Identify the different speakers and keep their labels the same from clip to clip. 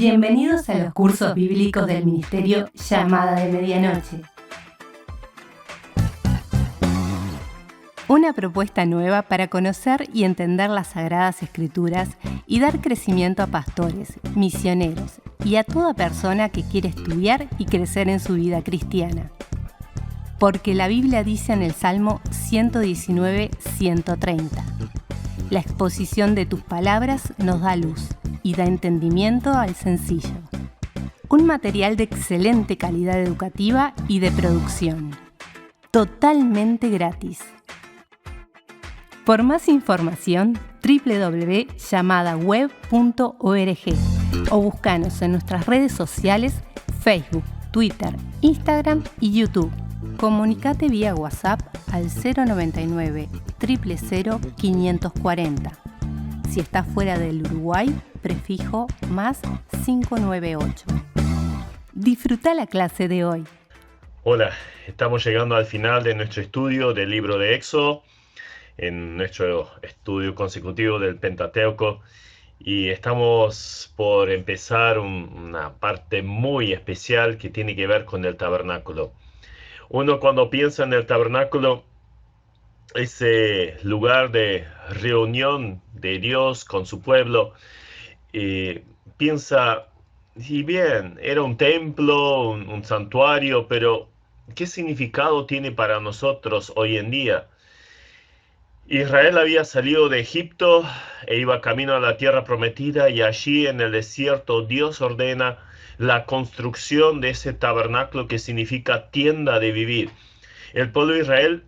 Speaker 1: Bienvenidos a los cursos bíblicos del Ministerio Llamada de Medianoche. Una propuesta nueva para conocer y entender las Sagradas Escrituras y dar crecimiento a pastores, misioneros y a toda persona que quiere estudiar y crecer en su vida cristiana. Porque la Biblia dice en el Salmo 119:130: la exposición de tus palabras nos da luz y da entendimiento al sencillo. Un material de excelente calidad educativa y de producción. Totalmente gratis. Por más información, www.llamadaweb.org o búscanos en nuestras redes sociales, Facebook, Twitter, Instagram y YouTube. Comunicate vía WhatsApp al 099 000 540. Si estás fuera del Uruguay, prefijo más 598. Disfruta la clase de hoy.
Speaker 2: Hola, estamos llegando al final de nuestro estudio del libro de Éxodo, en nuestro estudio consecutivo del Pentateuco, y estamos por empezar una parte muy especial que tiene que ver con el tabernáculo. Uno, cuando piensa en el tabernáculo, ese lugar de reunión de Dios con su pueblo, piensa, si bien era un templo, un santuario, pero ¿qué significado tiene para nosotros hoy en día? Israel había salido de Egipto e iba camino a la tierra prometida, y allí en el desierto Dios ordena la construcción de ese tabernáculo que significa tienda de vivir. El pueblo de Israel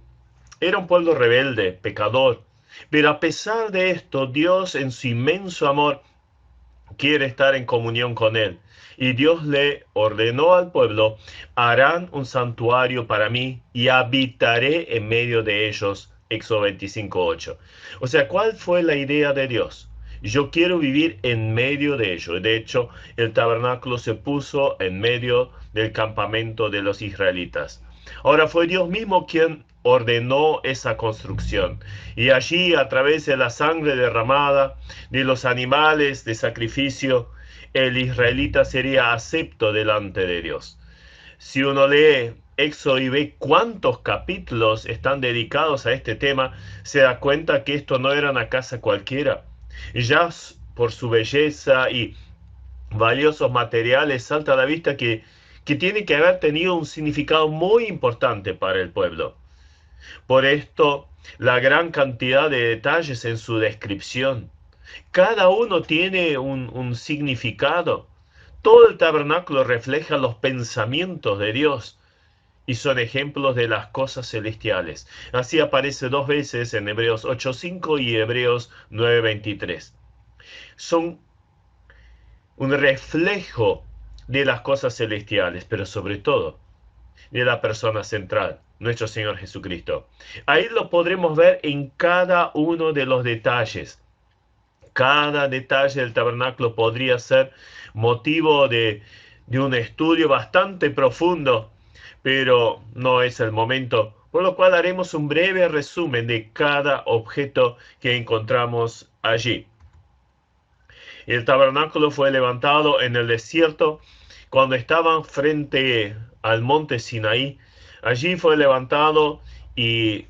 Speaker 2: era un pueblo rebelde, pecador, pero a pesar de esto, Dios en su inmenso amor quiere estar en comunión con él. Y Dios le ordenó al pueblo: harán un santuario para mí y habitaré en medio de ellos. Éxodo 25:8. O sea, ¿cuál fue la idea de Dios? Yo quiero vivir en medio de ellos. De hecho, el tabernáculo se puso en medio del campamento de los israelitas. Ahora, fue Dios mismo quien ordenó esa construcción. Y allí, a través de la sangre derramada, de los animales de sacrificio, el israelita sería acepto delante de Dios. Si uno lee Éxodo y ve cuántos capítulos están dedicados a este tema, se da cuenta que esto no era una casa cualquiera. Ya por su belleza y valiosos materiales salta a la vista que tiene que haber tenido un significado muy importante para el pueblo. Por esto, la gran cantidad de detalles en su descripción. Cada uno tiene un significado. Todo el tabernáculo refleja los pensamientos de Dios y son ejemplos de las cosas celestiales. Así aparece dos veces en Hebreos 8:5 y Hebreos 9:23. Son un reflejo de las cosas celestiales, pero sobre todo de la persona central, nuestro Señor Jesucristo. Ahí lo podremos ver en cada uno de los detalles. Cada detalle del tabernáculo podría ser motivo de un estudio bastante profundo, pero no es el momento, por lo cual haremos un breve resumen de cada objeto que encontramos allí. El tabernáculo fue levantado en el desierto cuando estaban frente al monte Sinaí. Allí fue levantado y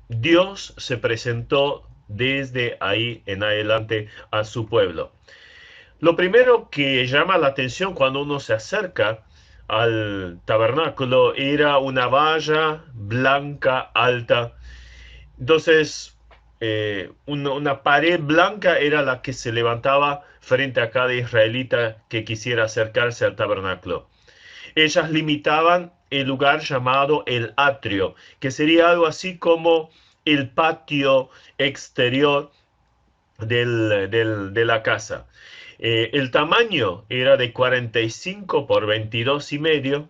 Speaker 2: Dios se presentó desde ahí en adelante a su pueblo. Lo primero que llama la atención cuando uno se acerca al tabernáculo era una valla blanca alta. Entonces, una pared blanca era la que se levantaba frente a cada israelita que quisiera acercarse al tabernáculo. Ellas limitaban el lugar llamado el atrio, que sería algo así como el patio exterior de la casa. El tamaño era de 45 por 22,5,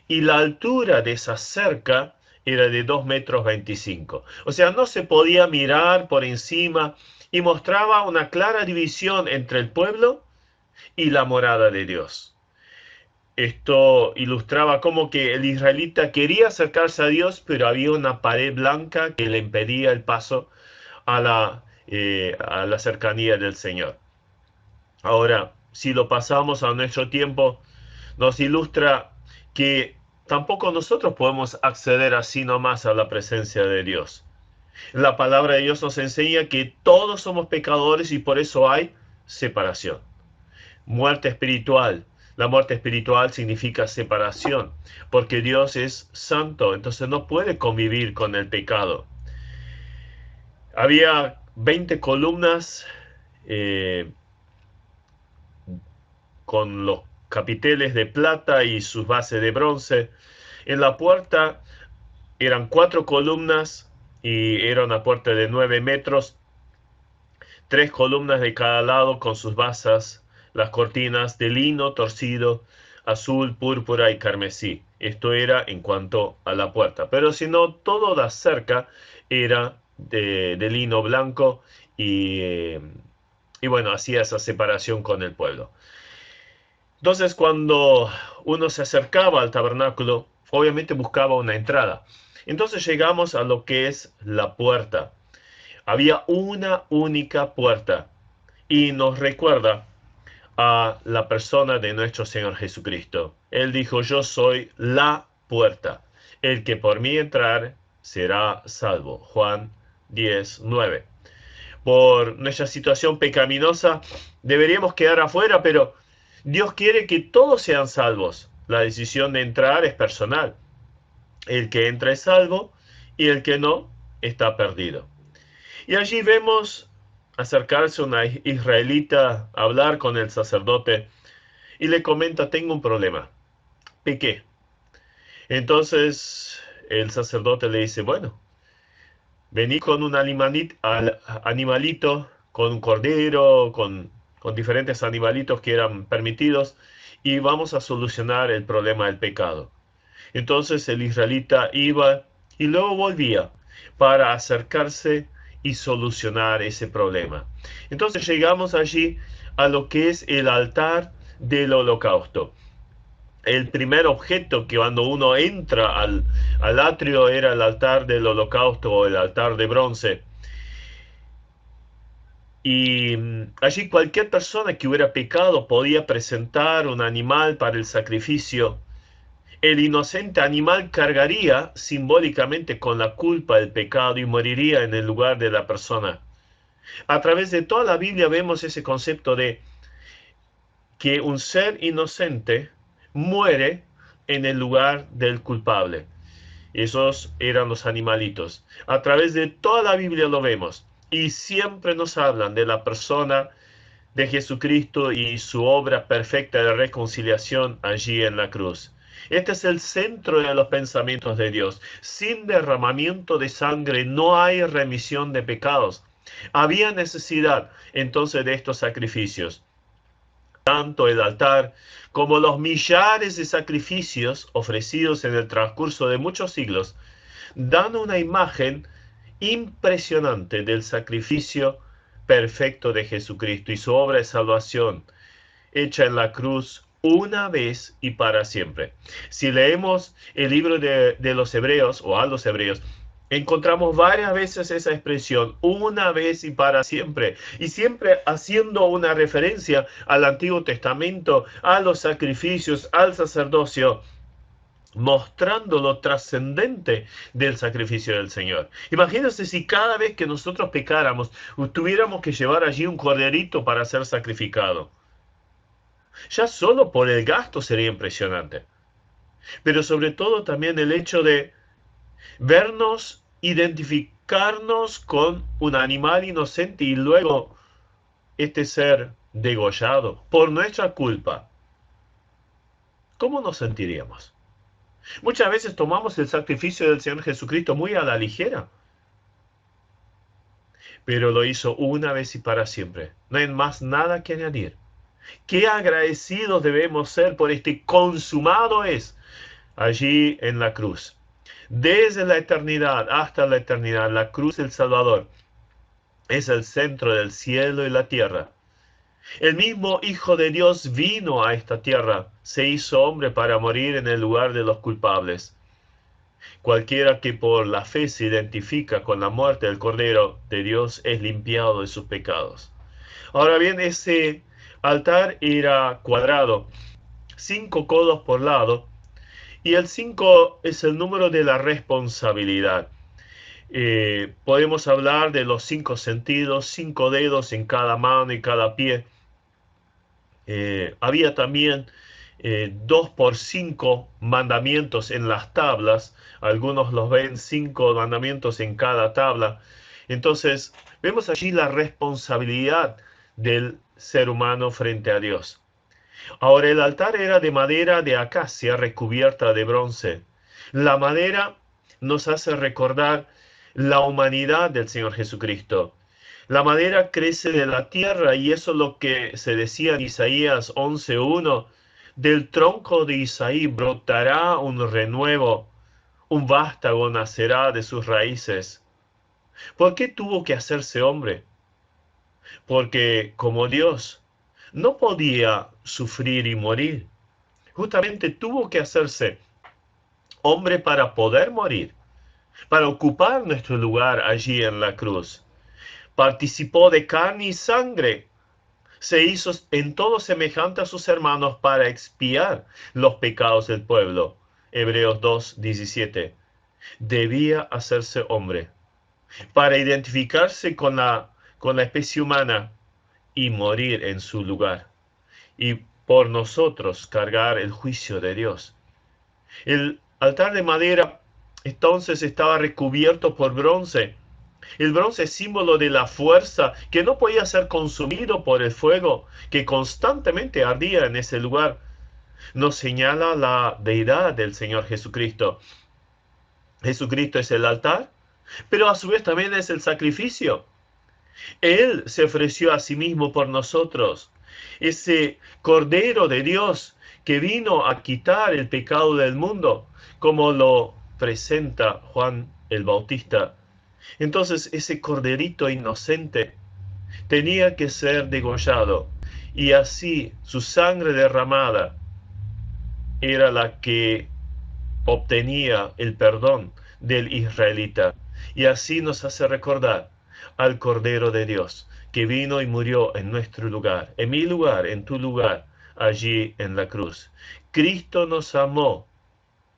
Speaker 2: y la altura de esa cerca era de 2,25 metros. O sea, no se podía mirar por encima, y mostraba una clara división entre el pueblo y la morada de Dios. Esto ilustraba cómo que el israelita quería acercarse a Dios, pero había una pared blanca que le impedía el paso a la cercanía del Señor. Ahora, si lo pasamos a nuestro tiempo, nos ilustra que tampoco nosotros podemos acceder así nomás a la presencia de Dios. La palabra de Dios nos enseña que todos somos pecadores y por eso hay separación. Muerte espiritual. La muerte espiritual significa separación, porque Dios es santo, entonces no puede convivir con el pecado. Había 20 columnas con los capiteles de plata y sus bases de bronce. En la puerta eran 4 columnas y era una puerta de 9 metros, 3 columnas de cada lado con sus basas, las cortinas de lino torcido, azul, púrpura y carmesí. Esto era en cuanto a la puerta. Pero si no, todo la cerca era de lino blanco y bueno, hacía esa separación con el pueblo. Entonces, cuando uno se acercaba al tabernáculo, obviamente buscaba una entrada. Entonces llegamos a lo que es la puerta. Había una única puerta y nos recuerda a la persona de nuestro Señor Jesucristo. Él dijo, yo soy la puerta. El que por mí entrar será salvo. Juan 10:9. Por nuestra situación pecaminosa deberíamos quedar afuera, pero Dios quiere que todos sean salvos. La decisión de entrar es personal. El que entra es salvo y el que no está perdido. Y allí vemos acercarse una israelita a hablar con el sacerdote y le comenta, tengo un problema, pequé. Entonces el sacerdote le dice, bueno, vení con un animalito, con un cordero, con diferentes animalitos que eran permitidos y vamos a solucionar el problema del pecado. Entonces el israelita iba y luego volvía para acercarse y solucionar ese problema. Entonces llegamos allí a lo que es el altar del holocausto. El primer objeto que cuando uno entra al atrio era el altar del holocausto o el altar de bronce. Y allí cualquier persona que hubiera pecado podía presentar un animal para el sacrificio. El inocente animal cargaría simbólicamente con la culpa del pecado y moriría en el lugar de la persona. A través de toda la Biblia vemos ese concepto de que un ser inocente muere en el lugar del culpable. Esos eran los animalitos. A través de toda la Biblia lo vemos. Y siempre nos hablan de la persona de Jesucristo y su obra perfecta de reconciliación allí en la cruz. Este es el centro de los pensamientos de Dios. Sin derramamiento de sangre no hay remisión de pecados. Había necesidad entonces de estos sacrificios. Tanto el altar como los millares de sacrificios ofrecidos en el transcurso de muchos siglos dan una imagen impresionante del sacrificio perfecto de Jesucristo y su obra de salvación hecha en la cruz una vez y para siempre. Si leemos el libro de los Hebreos o a los Hebreos, encontramos varias veces esa expresión, una vez y para siempre, y siempre haciendo una referencia al Antiguo Testamento, a los sacrificios, al sacerdocio, mostrando lo trascendente del sacrificio del Señor. Imagínense si cada vez que nosotros pecáramos, tuviéramos que llevar allí un corderito para ser sacrificado. Ya solo por el gasto sería impresionante. Pero sobre todo también el hecho de vernos, identificarnos con un animal inocente y luego este ser degollado por nuestra culpa. ¿Cómo nos sentiríamos? Muchas veces tomamos el sacrificio del Señor Jesucristo muy a la ligera, pero lo hizo una vez y para siempre. No hay más nada que añadir. Qué agradecidos debemos ser por este consumado es allí en la cruz. Desde la eternidad hasta la eternidad, la cruz del Salvador es el centro del cielo y la tierra. El mismo Hijo de Dios vino a esta tierra, se hizo hombre para morir en el lugar de los culpables. Cualquiera que por la fe se identifica con la muerte del Cordero de Dios es limpiado de sus pecados. Ahora bien, ese altar era cuadrado, 5 codos por lado, y el 5 es el número de la responsabilidad. Podemos hablar de los 5 sentidos, 5 dedos en cada mano y cada pie. Había también 2 por 5 mandamientos en las tablas. Algunos los ven 5 mandamientos en cada tabla. Entonces, vemos allí la responsabilidad del ser humano frente a Dios. Ahora, el altar era de madera de acacia recubierta de bronce. La madera nos hace recordar la humanidad del Señor Jesucristo. La madera crece de la tierra y eso es lo que se decía en Isaías 11:1. Del tronco de Isaí brotará un renuevo, un vástago nacerá de sus raíces. ¿Por qué tuvo que hacerse hombre? Porque como Dios no podía sufrir y morir. Justamente tuvo que hacerse hombre para poder morir, para ocupar nuestro lugar allí en la cruz. Participó de carne y sangre, se hizo en todo semejante a sus hermanos para expiar los pecados del pueblo. Hebreos 2:17. Debía hacerse hombre para identificarse con la especie humana y morir en su lugar, y por nosotros cargar el juicio de Dios. El altar de madera entonces estaba recubierto por bronce. El bronce es símbolo de la fuerza que no podía ser consumido por el fuego que constantemente ardía en ese lugar. Nos señala la deidad del Señor Jesucristo. Jesucristo es el altar, pero a su vez también es el sacrificio. Él se ofreció a sí mismo por nosotros. Ese Cordero de Dios que vino a quitar el pecado del mundo, como lo presenta Juan el Bautista. Entonces ese corderito inocente tenía que ser degollado, y así su sangre derramada era la que obtenía el perdón del israelita. Y así nos hace recordar al Cordero de Dios, que vino y murió en nuestro lugar, en mi lugar, en tu lugar, allí en la cruz. Cristo nos amó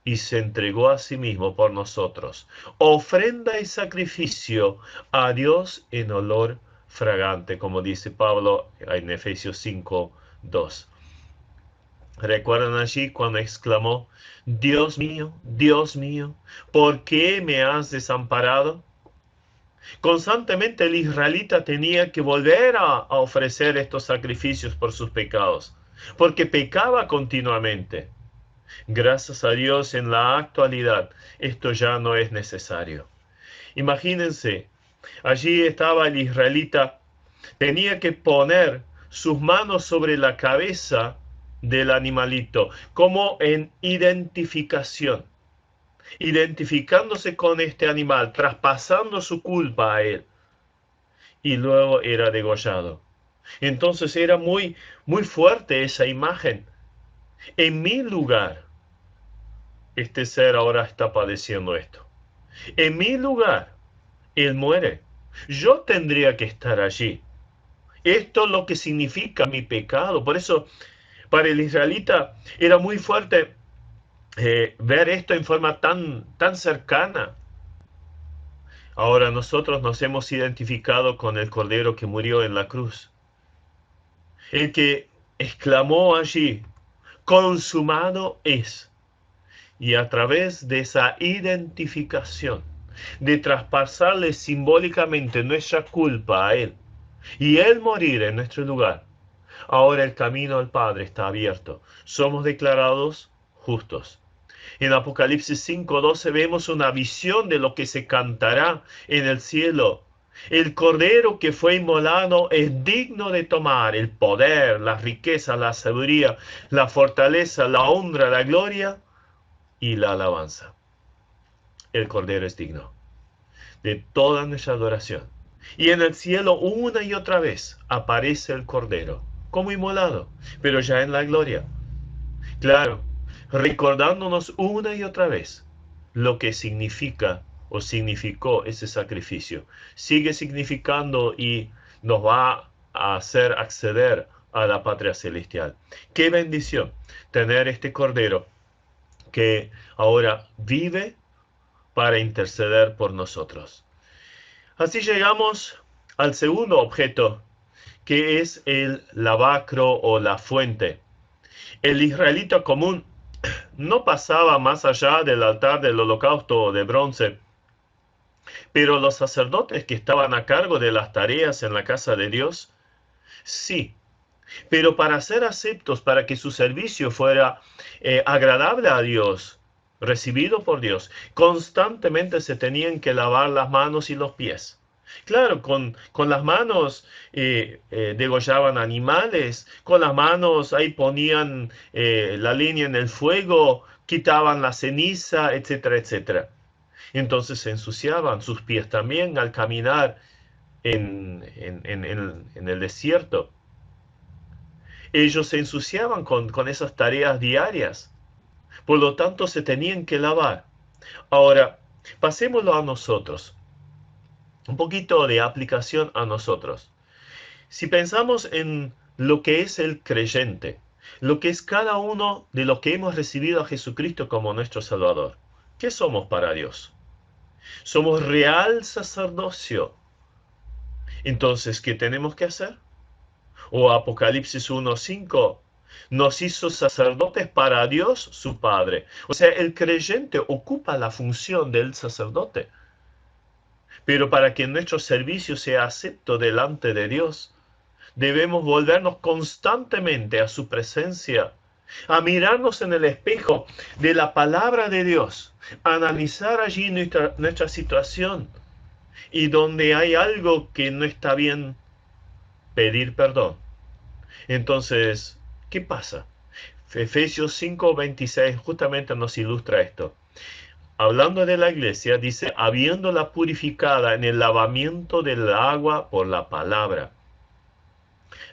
Speaker 2: y se entregó a sí mismo por nosotros, ofrenda y sacrificio a Dios en olor fragante, como dice Pablo en Efesios 5:2. ¿Recuerdan allí cuando exclamó, Dios mío, ¿por qué me has desamparado? Constantemente el israelita tenía que volver a ofrecer estos sacrificios por sus pecados, porque pecaba continuamente. Gracias a Dios, en la actualidad esto ya no es necesario. Imagínense, allí estaba el israelita, tenía que poner sus manos sobre la cabeza del animalito, como en identificación, identificándose con este animal, traspasando su culpa a él, y luego era degollado. Entonces era muy, muy fuerte esa imagen. En mi lugar, este ser ahora está padeciendo esto. En mi lugar, él muere. Yo tendría que estar allí. Esto es lo que significa mi pecado. Por eso, para el israelita era muy fuerte ver esto en forma tan cercana. Ahora nosotros nos hemos identificado con el Cordero que murió en la cruz. El que exclamó allí, consumado es. Y a través de esa identificación, de traspasarle simbólicamente nuestra culpa a Él, y Él morir en nuestro lugar, ahora el camino al Padre está abierto. Somos declarados justos. En Apocalipsis 5:12 vemos una visión de lo que se cantará en el cielo. El Cordero que fue inmolado es digno de tomar el poder, la riqueza, la sabiduría, la fortaleza, la honra, la gloria y la alabanza. El Cordero es digno de toda nuestra adoración. Y en el cielo una y otra vez aparece el Cordero como inmolado, pero ya en la gloria. Claro, recordándonos una y otra vez lo que significa o significó ese sacrificio. Sigue significando y nos va a hacer acceder a la patria celestial. Qué bendición tener este Cordero que ahora vive para interceder por nosotros. Así llegamos al segundo objeto, que es el lavacro o la fuente. El israelita común no pasaba más allá del altar del holocausto de bronce, pero los sacerdotes que estaban a cargo de las tareas en la casa de Dios, sí. Pero para ser aceptos, para que su servicio fuera agradable a Dios, recibido por Dios, constantemente se tenían que lavar las manos y los pies. Claro, con las manos degollaban animales, con las manos ahí ponían la leña en el fuego, quitaban la ceniza, etcétera, etcétera. Entonces se ensuciaban sus pies también al caminar en el desierto. Ellos se ensuciaban con esas tareas diarias. Por lo tanto, se tenían que lavar. Ahora, pasémoslo a nosotros. Un poquito de aplicación a nosotros. Si pensamos en lo que es el creyente, lo que es cada uno de los que hemos recibido a Jesucristo como nuestro Salvador, ¿qué somos para Dios? Somos real sacerdocio. Entonces, ¿qué tenemos que hacer? O Apocalipsis 1:5, nos hizo sacerdotes para Dios su Padre. O sea, el creyente ocupa la función del sacerdote. Pero para que nuestro servicio sea acepto delante de Dios, debemos volvernos constantemente a su presencia, a mirarnos en el espejo de la palabra de Dios, a analizar allí nuestra situación y donde hay algo que no está bien, pedir perdón. Entonces, ¿qué pasa? Efesios 5:26 justamente nos ilustra esto. Hablando de la iglesia, dice, habiéndola purificada en el lavamiento del agua por la palabra.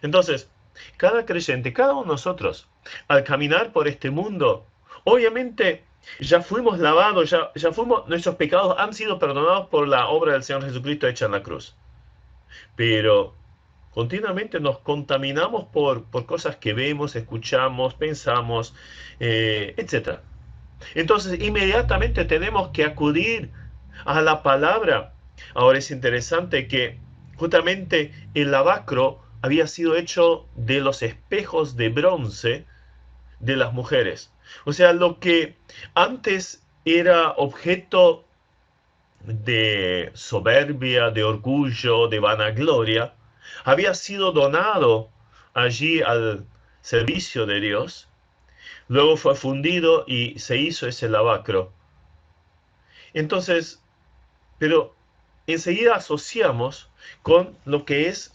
Speaker 2: Entonces, cada creyente, cada uno de nosotros, al caminar por este mundo, obviamente ya fuimos lavados, nuestros pecados han sido perdonados por la obra del Señor Jesucristo hecha en la cruz. Pero continuamente nos contaminamos por cosas que vemos, escuchamos, pensamos, etc. Entonces, inmediatamente tenemos que acudir a la palabra. Ahora es interesante que justamente el lavacro había sido hecho de los espejos de bronce de las mujeres. O sea, lo que antes era objeto de soberbia, de orgullo, de vanagloria, había sido donado allí al servicio de Dios. Luego fue fundido y se hizo ese lavacro. Entonces, pero enseguida asociamos con lo que es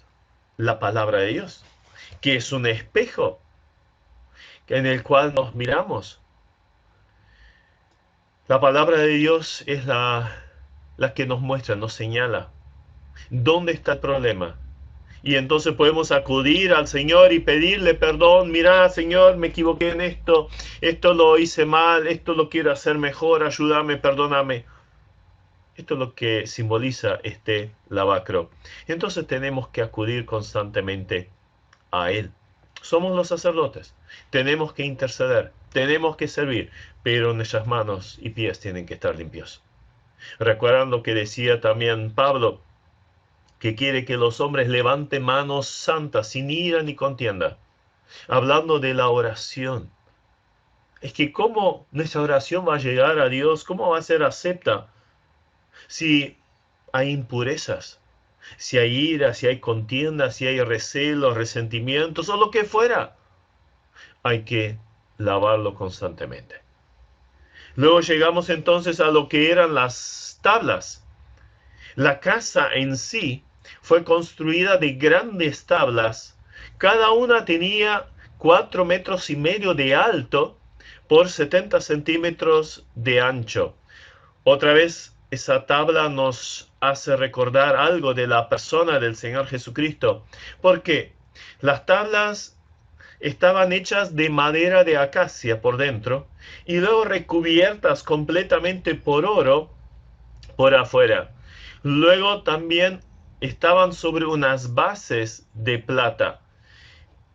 Speaker 2: la palabra de Dios, que es un espejo en el cual nos miramos. La palabra de Dios es la que nos muestra, nos señala dónde está el problema. Y entonces podemos acudir al Señor y pedirle perdón. Mira, Señor, me equivoqué en esto lo hice mal, esto lo quiero hacer mejor, ayúdame, perdóname. Esto es lo que simboliza este lavacro. Entonces tenemos que acudir constantemente a Él. Somos los sacerdotes, tenemos que interceder, tenemos que servir, pero nuestras manos y pies tienen que estar limpios. Recuerdan lo que decía también Pablo, que quiere que los hombres levanten manos santas, sin ira ni contienda. Hablando de la oración. Es que cómo nuestra oración va a llegar a Dios, cómo va a ser acepta si hay impurezas, si hay ira, si hay contienda, si hay recelos, resentimientos o lo que fuera. Hay que lavarlo constantemente. Luego llegamos entonces a lo que eran las tablas. La casa en sí fue construida de grandes tablas. Cada una tenía 4,5 metros de alto por 70 centímetros de ancho. Otra vez, esa tabla nos hace recordar algo de la persona del Señor Jesucristo. Porque las tablas estaban hechas de madera de acacia por dentro y luego recubiertas completamente por oro por afuera. Luego también estaban sobre unas bases de plata.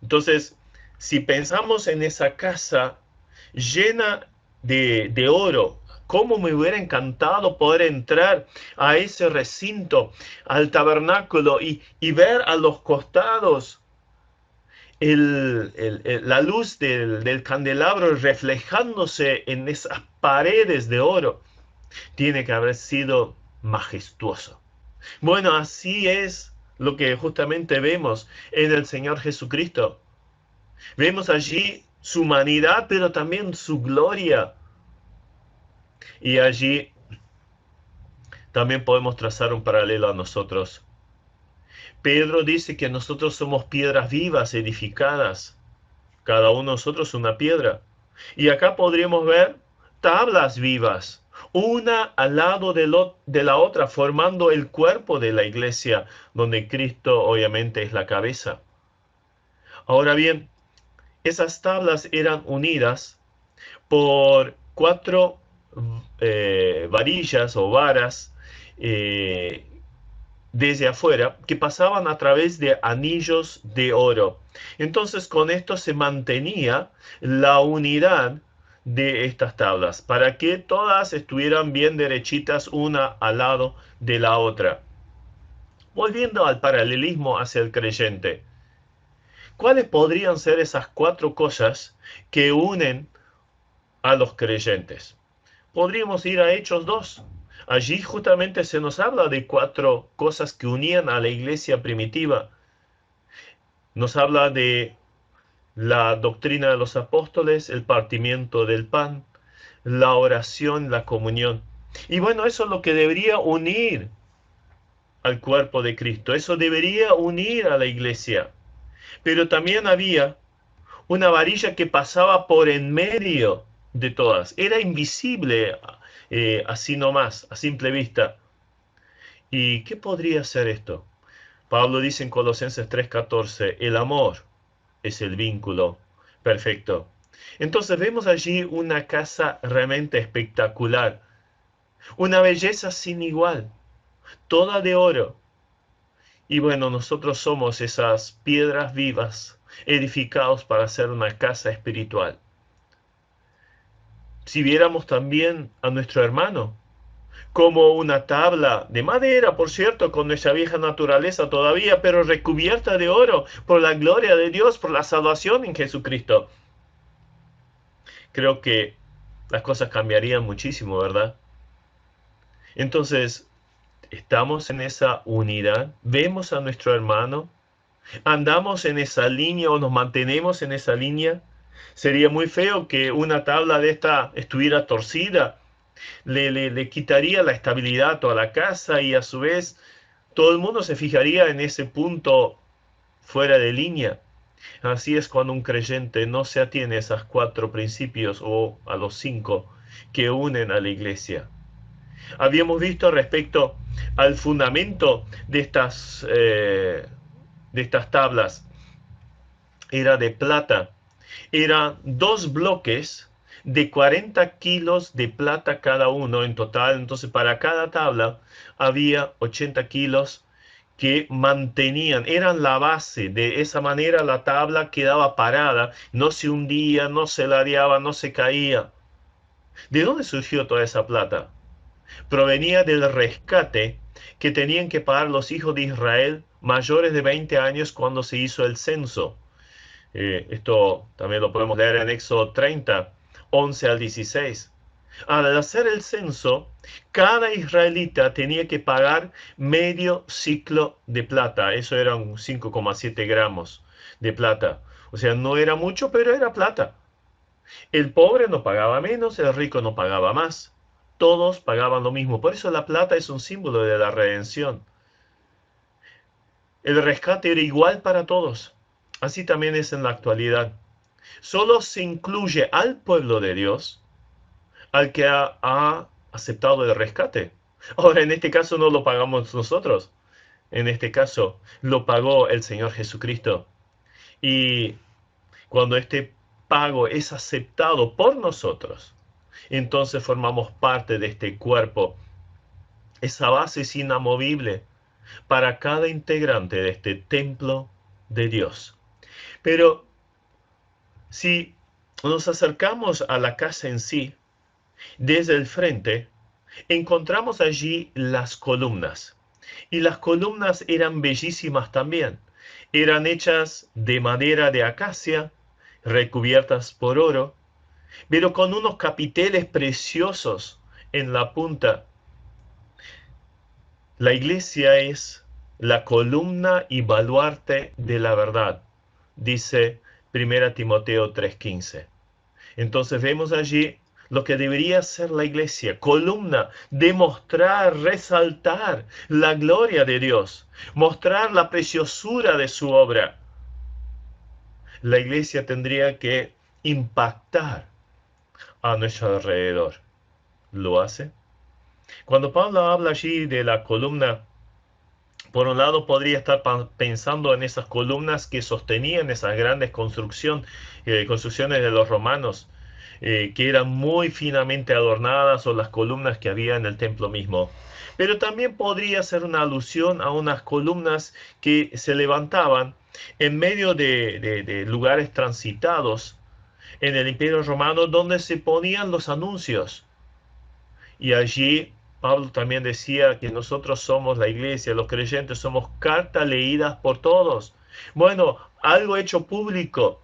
Speaker 2: Entonces, si pensamos en esa casa llena de oro, cómo me hubiera encantado poder entrar a ese recinto, al tabernáculo y ver a los costados la luz del candelabro reflejándose en esas paredes de oro. Tiene que haber sido majestuoso. Bueno, así es lo que justamente vemos en el Señor Jesucristo. Vemos allí su humanidad, pero también su gloria. Y allí también podemos trazar un paralelo a nosotros. Pedro dice que nosotros somos piedras vivas, edificadas. Cada uno de nosotros una piedra. Y acá podríamos ver tablas vivas, una al lado de la otra, formando el cuerpo de la iglesia, donde Cristo obviamente es la cabeza. Ahora bien, esas tablas eran unidas por cuatro varillas o varas eh, desde afuera que pasaban a través de anillos de oro. Entonces con esto se mantenía la unidad de estas tablas para que todas estuvieran bien derechitas una al lado de la otra. Volviendo al paralelismo hacia el creyente, ¿cuáles podrían ser esas cuatro cosas que unen a los creyentes? Podríamos ir a Hechos 2. Allí justamente se nos habla de cuatro cosas que unían a la iglesia primitiva. Nos habla de la doctrina de los apóstoles, el partimiento del pan, la oración, la comunión. Y bueno, eso es lo que debería unir al cuerpo de Cristo. Eso debería unir a la iglesia. Pero también había una varilla que pasaba por en medio de todas. Era invisible así nomás, a simple vista. ¿Y qué podría ser esto? Pablo dice en Colosenses 3:14, el amor es el vínculo perfecto. Entonces vemos allí una casa realmente espectacular, una belleza sin igual, toda de oro. Y bueno, nosotros somos esas piedras vivas, edificados para hacer una casa espiritual. Si viéramos también a nuestro hermano como una tabla de madera, por cierto, con nuestra vieja naturaleza todavía, pero recubierta de oro por la gloria de Dios, por la salvación en Jesucristo. Creo que las cosas cambiarían muchísimo, ¿verdad? Entonces, estamos en esa unidad, vemos a nuestro hermano, andamos en esa línea o nos mantenemos en esa línea. Sería muy feo que una tabla de esta estuviera torcida, le quitaría la estabilidad a toda la casa y a su vez todo el mundo se fijaría en ese punto fuera de línea. Así es cuando un creyente no se atiene a esos cuatro principios o a los cinco que unen a la iglesia. Habíamos visto respecto al fundamento de estas tablas. Era de plata. Eran dos bloques de 40 kilos de plata cada uno en total. Entonces para cada tabla había 80 kilos que mantenían, eran la base. De esa manera la tabla quedaba parada, no se hundía, no se ladeaba, no se caía. ¿De dónde surgió toda esa plata? Provenía del rescate que tenían que pagar los hijos de Israel mayores de 20 años cuando se hizo el censo. Esto también lo podemos leer en Éxodo 30, 11 al 16. Al hacer el censo, cada israelita tenía que pagar medio ciclo de plata. Eso eran 5,7 gramos de plata. O sea, no era mucho, pero era plata. El pobre no pagaba menos, el rico no pagaba más. Todos pagaban lo mismo. Por eso la plata es un símbolo de la redención. El rescate era igual para todos. Así también es en la actualidad. Solo se incluye al pueblo de Dios, al que ha aceptado el rescate. Ahora, en este caso no lo pagamos nosotros. En este caso lo pagó el Señor Jesucristo. Y cuando este pago es aceptado por nosotros, entonces formamos parte de este cuerpo. Esa base es inamovible para cada integrante de este templo de Dios. Pero si nos acercamos a la casa en sí, desde el frente, encontramos allí las columnas. Y las columnas eran bellísimas también. Eran hechas de madera de acacia, recubiertas por oro, pero con unos capiteles preciosos en la punta. La iglesia es la columna y baluarte de la verdad, dice 1 Timoteo 3:15. Entonces vemos allí lo que debería ser la iglesia, columna, demostrar, resaltar la gloria de Dios, mostrar la preciosura de su obra. La iglesia tendría que impactar a nuestro alrededor. ¿Lo hace? Cuando Pablo habla allí de la columna, por un lado podría estar pensando en esas columnas que sostenían esas grandes construcciones de los romanos, que eran muy finamente adornadas, o las columnas que había en el templo mismo. Pero también podría ser una alusión a unas columnas que se levantaban en medio de lugares transitados en el Imperio Romano, donde se ponían los anuncios. Y allí Pablo también decía que nosotros somos la iglesia, los creyentes somos cartas leídas por todos. Bueno, algo hecho público,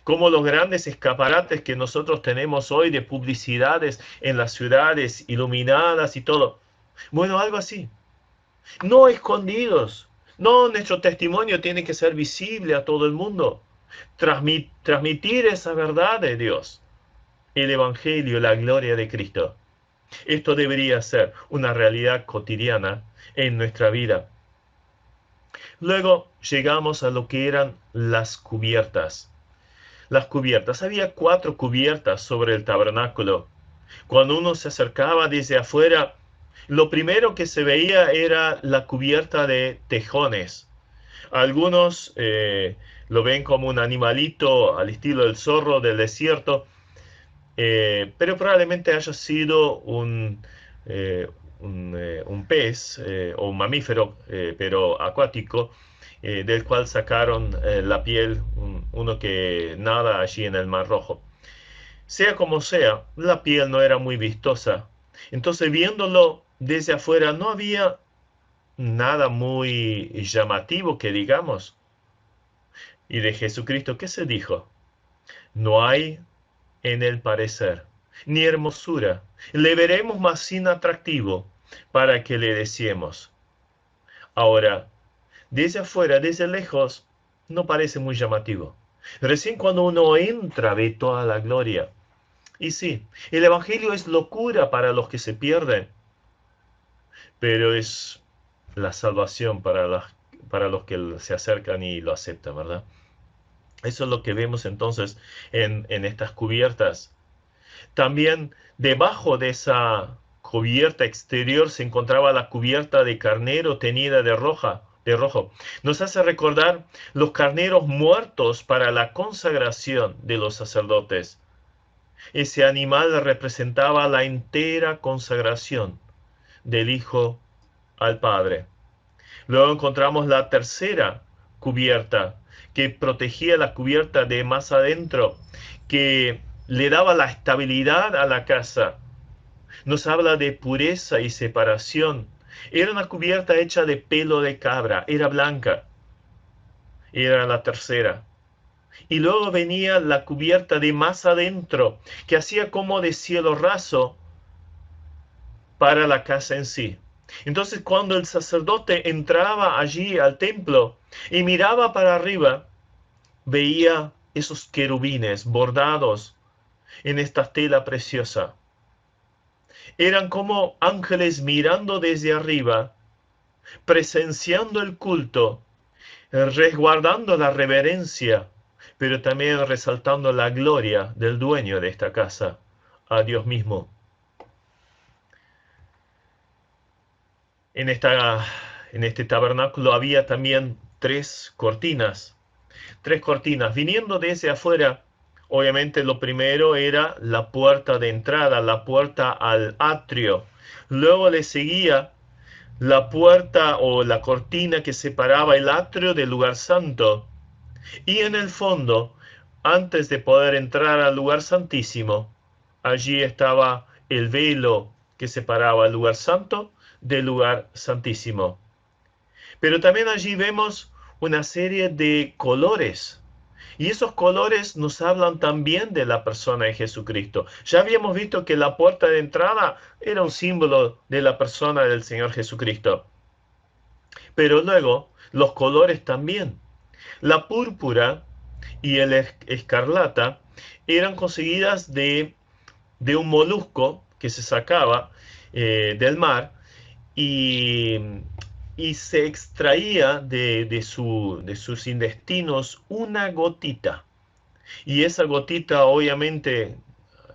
Speaker 2: como los grandes escaparates que nosotros tenemos hoy de publicidades en las ciudades iluminadas y todo. Bueno, algo así. No escondidos. No, nuestro testimonio tiene que ser visible a todo el mundo. Transmitir esa verdad de Dios, el Evangelio, la gloria de Cristo. Esto debería ser una realidad cotidiana en nuestra vida. Luego llegamos a lo que eran las cubiertas. Las cubiertas. Había 4 cubiertas sobre el tabernáculo. Cuando uno se acercaba desde afuera, lo primero que se veía era la cubierta de tejones. Algunos lo ven como un animalito al estilo del zorro del desierto, pero probablemente haya sido un pez o un mamífero, pero acuático, del cual sacaron la piel, uno que nada allí en el Mar Rojo. Sea como sea, la piel no era muy vistosa. Entonces, viéndolo desde afuera, no había nada muy llamativo que digamos. Y de Jesucristo, ¿qué se dijo? No hay en el parecer ni hermosura. Le veremos más sin atractivo para que le deseemos. Ahora, desde afuera, desde lejos, no parece muy llamativo. Recién cuando uno entra ve toda la gloria. Y sí, el Evangelio es locura para los que se pierden, pero es la salvación para los que se acercan y lo aceptan, ¿verdad? Eso es lo que vemos entonces en estas cubiertas. También debajo de esa cubierta exterior se encontraba la cubierta de carnero teñida de rojo. Nos hace recordar los carneros muertos para la consagración de los sacerdotes. Ese animal representaba la entera consagración del Hijo al Padre. Luego encontramos la tercera cubierta, que protegía la cubierta de más adentro, que le daba la estabilidad a la casa. Nos habla de pureza y separación. Era una cubierta hecha de pelo de cabra, era blanca. Era la tercera. Y luego venía la cubierta de más adentro, que hacía como de cielo raso para la casa en sí. Entonces, cuando el sacerdote entraba allí al templo y miraba para arriba, veía esos querubines bordados en esta tela preciosa. Eran como ángeles mirando desde arriba, presenciando el culto, resguardando la reverencia, pero también resaltando la gloria del dueño de esta casa, a Dios mismo. En este tabernáculo había también 3 cortinas. 3 cortinas. Viniendo desde afuera, obviamente lo primero era la puerta de entrada, la puerta al atrio. Luego le seguía la puerta o la cortina que separaba el atrio del lugar santo. Y en el fondo, antes de poder entrar al lugar santísimo, allí estaba el velo que separaba el lugar santo del lugar santísimo. Pero también allí vemos una serie de colores. Y esos colores nos hablan también de la persona de Jesucristo. Ya habíamos visto que la puerta de entrada era un símbolo de la persona del Señor Jesucristo. Pero luego, los colores también. La púrpura y el escarlata eran conseguidas de un molusco que se sacaba del mar y, y se extraía de sus intestinos una gotita. Y esa gotita obviamente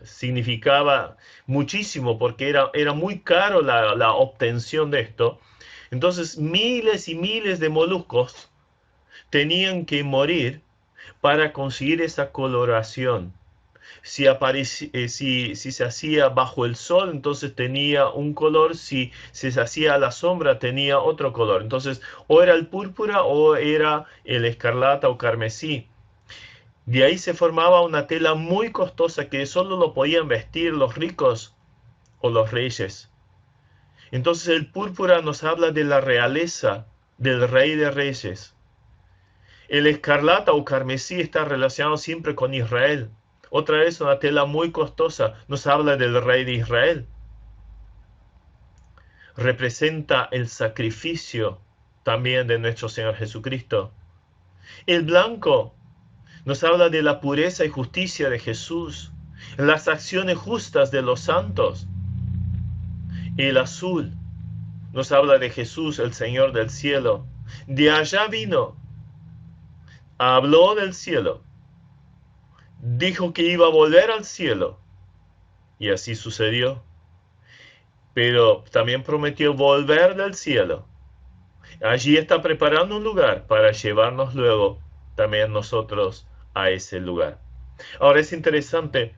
Speaker 2: significaba muchísimo porque era muy caro la obtención de esto. Entonces miles y miles de moluscos tenían que morir para conseguir esa coloración. Si se hacía bajo el sol, entonces tenía un color; si se hacía a la sombra, tenía otro color. Entonces, o era el púrpura o era el escarlata o carmesí. De ahí se formaba una tela muy costosa que solo lo podían vestir los ricos o los reyes. Entonces el púrpura nos habla de la realeza, del rey de reyes. El escarlata o carmesí está relacionado siempre con Israel. Otra vez una tela muy costosa, nos habla del rey de Israel. Representa el sacrificio también de nuestro Señor Jesucristo. El blanco nos habla de la pureza y justicia de Jesús, las acciones justas de los santos. El azul nos habla de Jesús, el Señor del cielo. De allá vino, habló del cielo, dijo que iba a volver al cielo, y así sucedió. Pero también prometió volver del cielo. Allí está preparando un lugar para llevarnos luego también nosotros a ese lugar. Ahora es interesante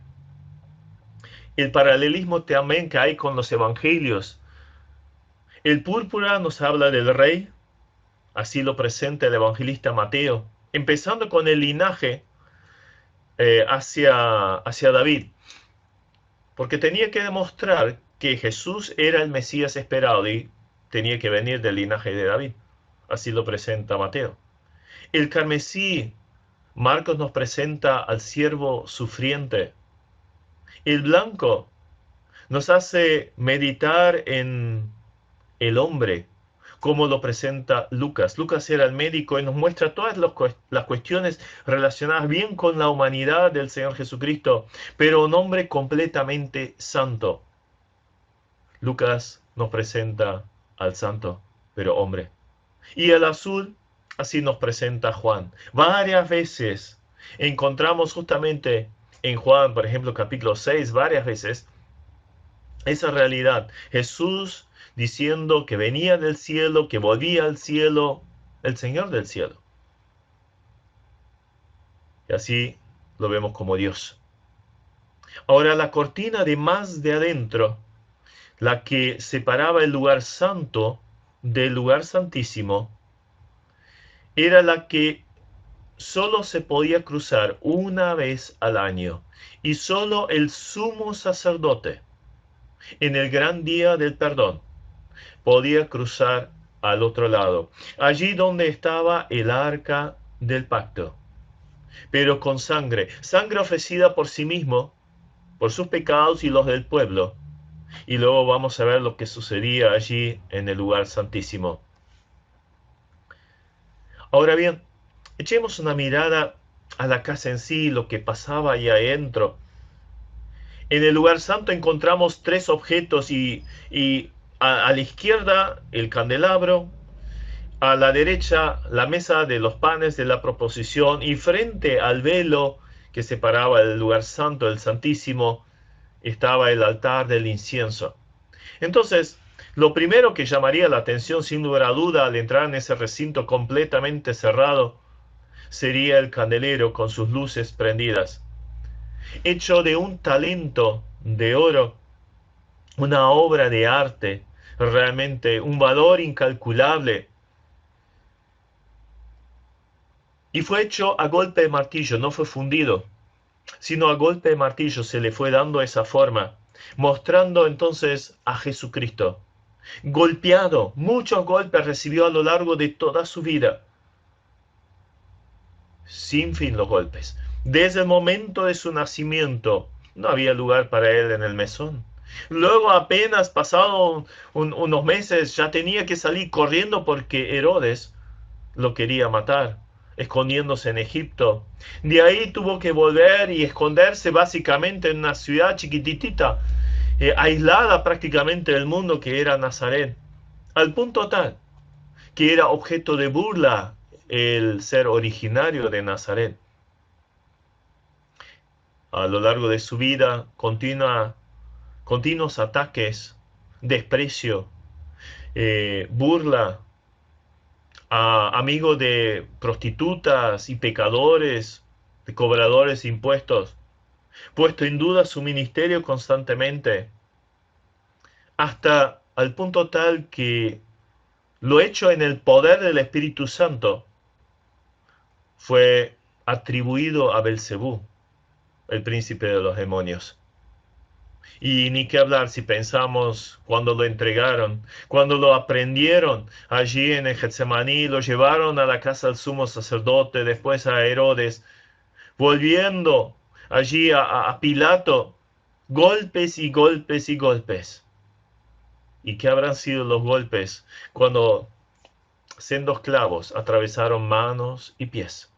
Speaker 2: el paralelismo también que hay con los evangelios. El púrpura nos habla del rey, así lo presenta el evangelista Mateo, empezando con el linaje hacia David, porque tenía que demostrar que Jesús era el Mesías esperado y tenía que venir del linaje de David. Así lo presenta Mateo. El carmesí, Marcos nos presenta al siervo sufriente. El blanco nos hace meditar en el hombre, como lo presenta Lucas. Lucas era el médico y nos muestra todas las cuestiones relacionadas bien con la humanidad del Señor Jesucristo, pero un hombre completamente santo. Lucas nos presenta al santo, pero hombre. Y el azul, así nos presenta Juan. Varias veces encontramos justamente en Juan, por ejemplo, capítulo 6, varias veces, esa realidad. Jesús diciendo que venía del cielo, que volvía al cielo, el Señor del cielo. Y así lo vemos como Dios. Ahora la cortina de más de adentro, la que separaba el lugar santo del lugar santísimo, era la que solo se podía cruzar una vez al año, y solo el sumo sacerdote en el gran día del perdón podía cruzar al otro lado, allí donde estaba el arca del pacto, pero con sangre ofrecida por sí mismo, por sus pecados y los del pueblo. Y luego vamos a ver lo que sucedía allí en el lugar santísimo. Ahora bien, echemos una mirada a la casa en sí, lo que pasaba ahí adentro. En el lugar santo encontramos tres objetos y a la izquierda el candelabro, a la derecha la mesa de los panes de la proposición, y frente al velo que separaba el lugar santo del santísimo estaba el altar del incienso. Entonces, lo primero que llamaría la atención sin lugar a duda al entrar en ese recinto completamente cerrado sería el candelero con sus luces prendidas, hecho de un talento de oro, una obra de arte, realmente un valor incalculable. Y fue hecho a golpe de martillo, no fue fundido, sino a golpe de martillo se le fue dando esa forma, mostrando entonces a Jesucristo. Golpeado, muchos golpes recibió a lo largo de toda su vida. Sin fin los golpes. Desde el momento de su nacimiento, no había lugar para él en el mesón. Luego, apenas pasado unos meses, ya tenía que salir corriendo porque Herodes lo quería matar, escondiéndose en Egipto. De ahí tuvo que volver y esconderse básicamente en una ciudad chiquititita, aislada prácticamente del mundo, que era Nazaret, al punto tal que era objeto de burla el ser originario de Nazaret. A lo largo de su vida, continuos ataques, desprecio, burla a amigos de prostitutas y pecadores, de cobradores de impuestos, puesto en duda su ministerio constantemente, hasta al punto tal que lo hecho en el poder del Espíritu Santo fue atribuido a Belcebú, el príncipe de los demonios. Y ni qué hablar si pensamos cuando lo entregaron, cuando lo aprendieron allí en el Getsemaní, lo llevaron a la casa del sumo sacerdote, después a Herodes, volviendo allí a Pilato, golpes y golpes y golpes. ¿Y qué habrán sido los golpes cuando sendos clavos atravesaron manos y pies?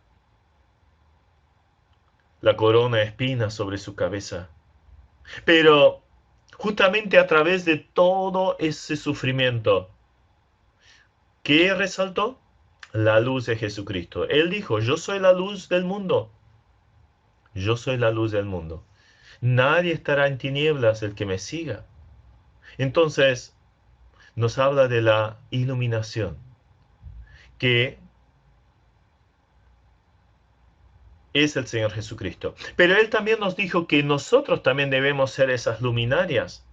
Speaker 2: La corona de espinas sobre su cabeza. Pero justamente a través de todo ese sufrimiento, ¿qué resaltó? La luz de Jesucristo. Él dijo, yo soy la luz del mundo. Yo soy la luz del mundo. Nadie estará en tinieblas el que me siga. Entonces, nos habla de la iluminación, que es el Señor Jesucristo. Pero Él también nos dijo que nosotros también debemos ser esas luminarias.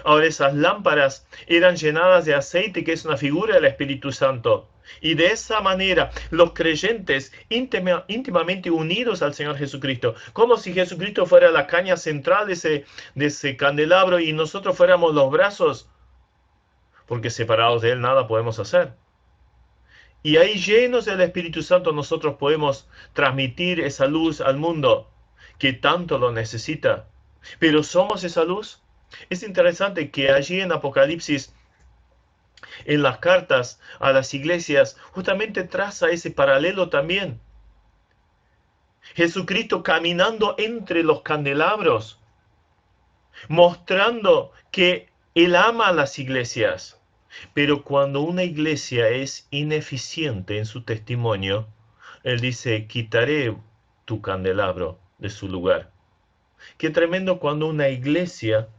Speaker 2: Ahora, esas lámparas eran llenadas de aceite, que es una figura del Espíritu Santo. Y de esa manera, los creyentes íntimamente unidos al Señor Jesucristo, como si Jesucristo fuera la caña central de ese candelabro y nosotros fuéramos los brazos, porque separados de Él nada podemos hacer. Y ahí, llenos del Espíritu Santo, nosotros podemos transmitir esa luz al mundo que tanto lo necesita. Pero ¿somos esa luz? Es interesante que allí en Apocalipsis, en las cartas a las iglesias, justamente traza ese paralelo también. Jesucristo caminando entre los candelabros, mostrando que Él ama a las iglesias. Pero cuando una iglesia es ineficiente en su testimonio, Él dice, quitaré tu candelabro de su lugar. Qué tremendo cuando una iglesia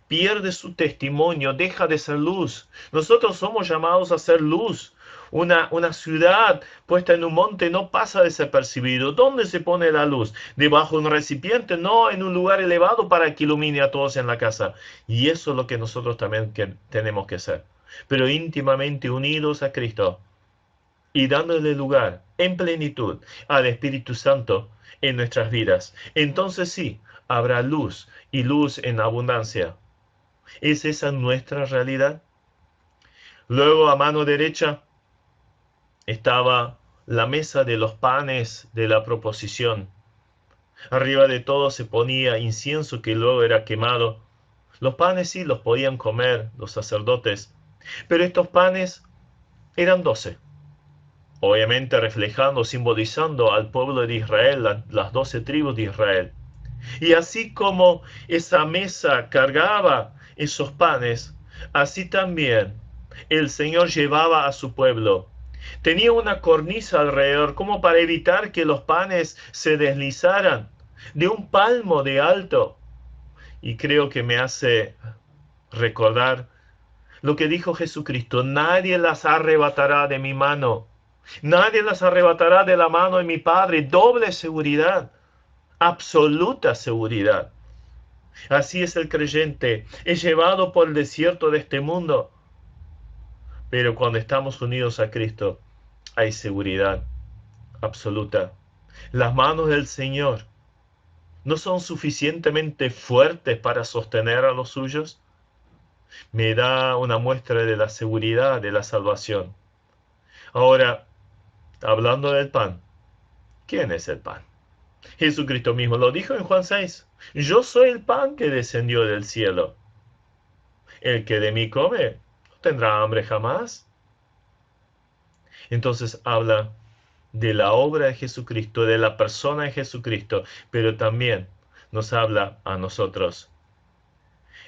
Speaker 2: pierde su testimonio, deja de ser luz. Nosotros somos llamados a ser luz. Una ciudad puesta en un monte no pasa desapercibido. ¿Dónde se pone la luz? ¿Debajo de un recipiente? No, en un lugar elevado para que ilumine a todos en la casa. Y eso es lo que nosotros también tenemos que hacer. Pero íntimamente unidos a Cristo y dándole lugar en plenitud al Espíritu Santo en nuestras vidas. Entonces sí, habrá luz y luz en abundancia. ¿Es esa nuestra realidad? Luego, a mano derecha estaba la mesa de los panes de la proposición. Arriba de todo se ponía incienso que luego era quemado. Los panes sí los podían comer los sacerdotes, pero estos panes eran 12. Obviamente reflejando, simbolizando al pueblo de Israel, las 12 tribus de Israel. Y así como esa mesa cargaba esos panes, así también el Señor llevaba a su pueblo. Tenía una cornisa alrededor, como para evitar que los panes se deslizaran, de un palmo de alto. Y creo que me hace recordar lo que dijo Jesucristo: nadie las arrebatará de mi mano, nadie las arrebatará de la mano de mi Padre. Doble seguridad, absoluta seguridad. Así es el creyente, es llevado por el desierto de este mundo, pero cuando estamos unidos a Cristo hay seguridad, absoluta. Las manos del Señor no son suficientemente fuertes para sostener a los suyos. Me da una muestra de la seguridad de la salvación. Ahora, hablando del pan, ¿quién es el pan? Jesucristo mismo lo dijo en Juan 6. Yo soy el pan que descendió del cielo. El que de mí come no tendrá hambre jamás. Entonces habla de la obra de Jesucristo, de la persona de Jesucristo, pero también nos habla a nosotros.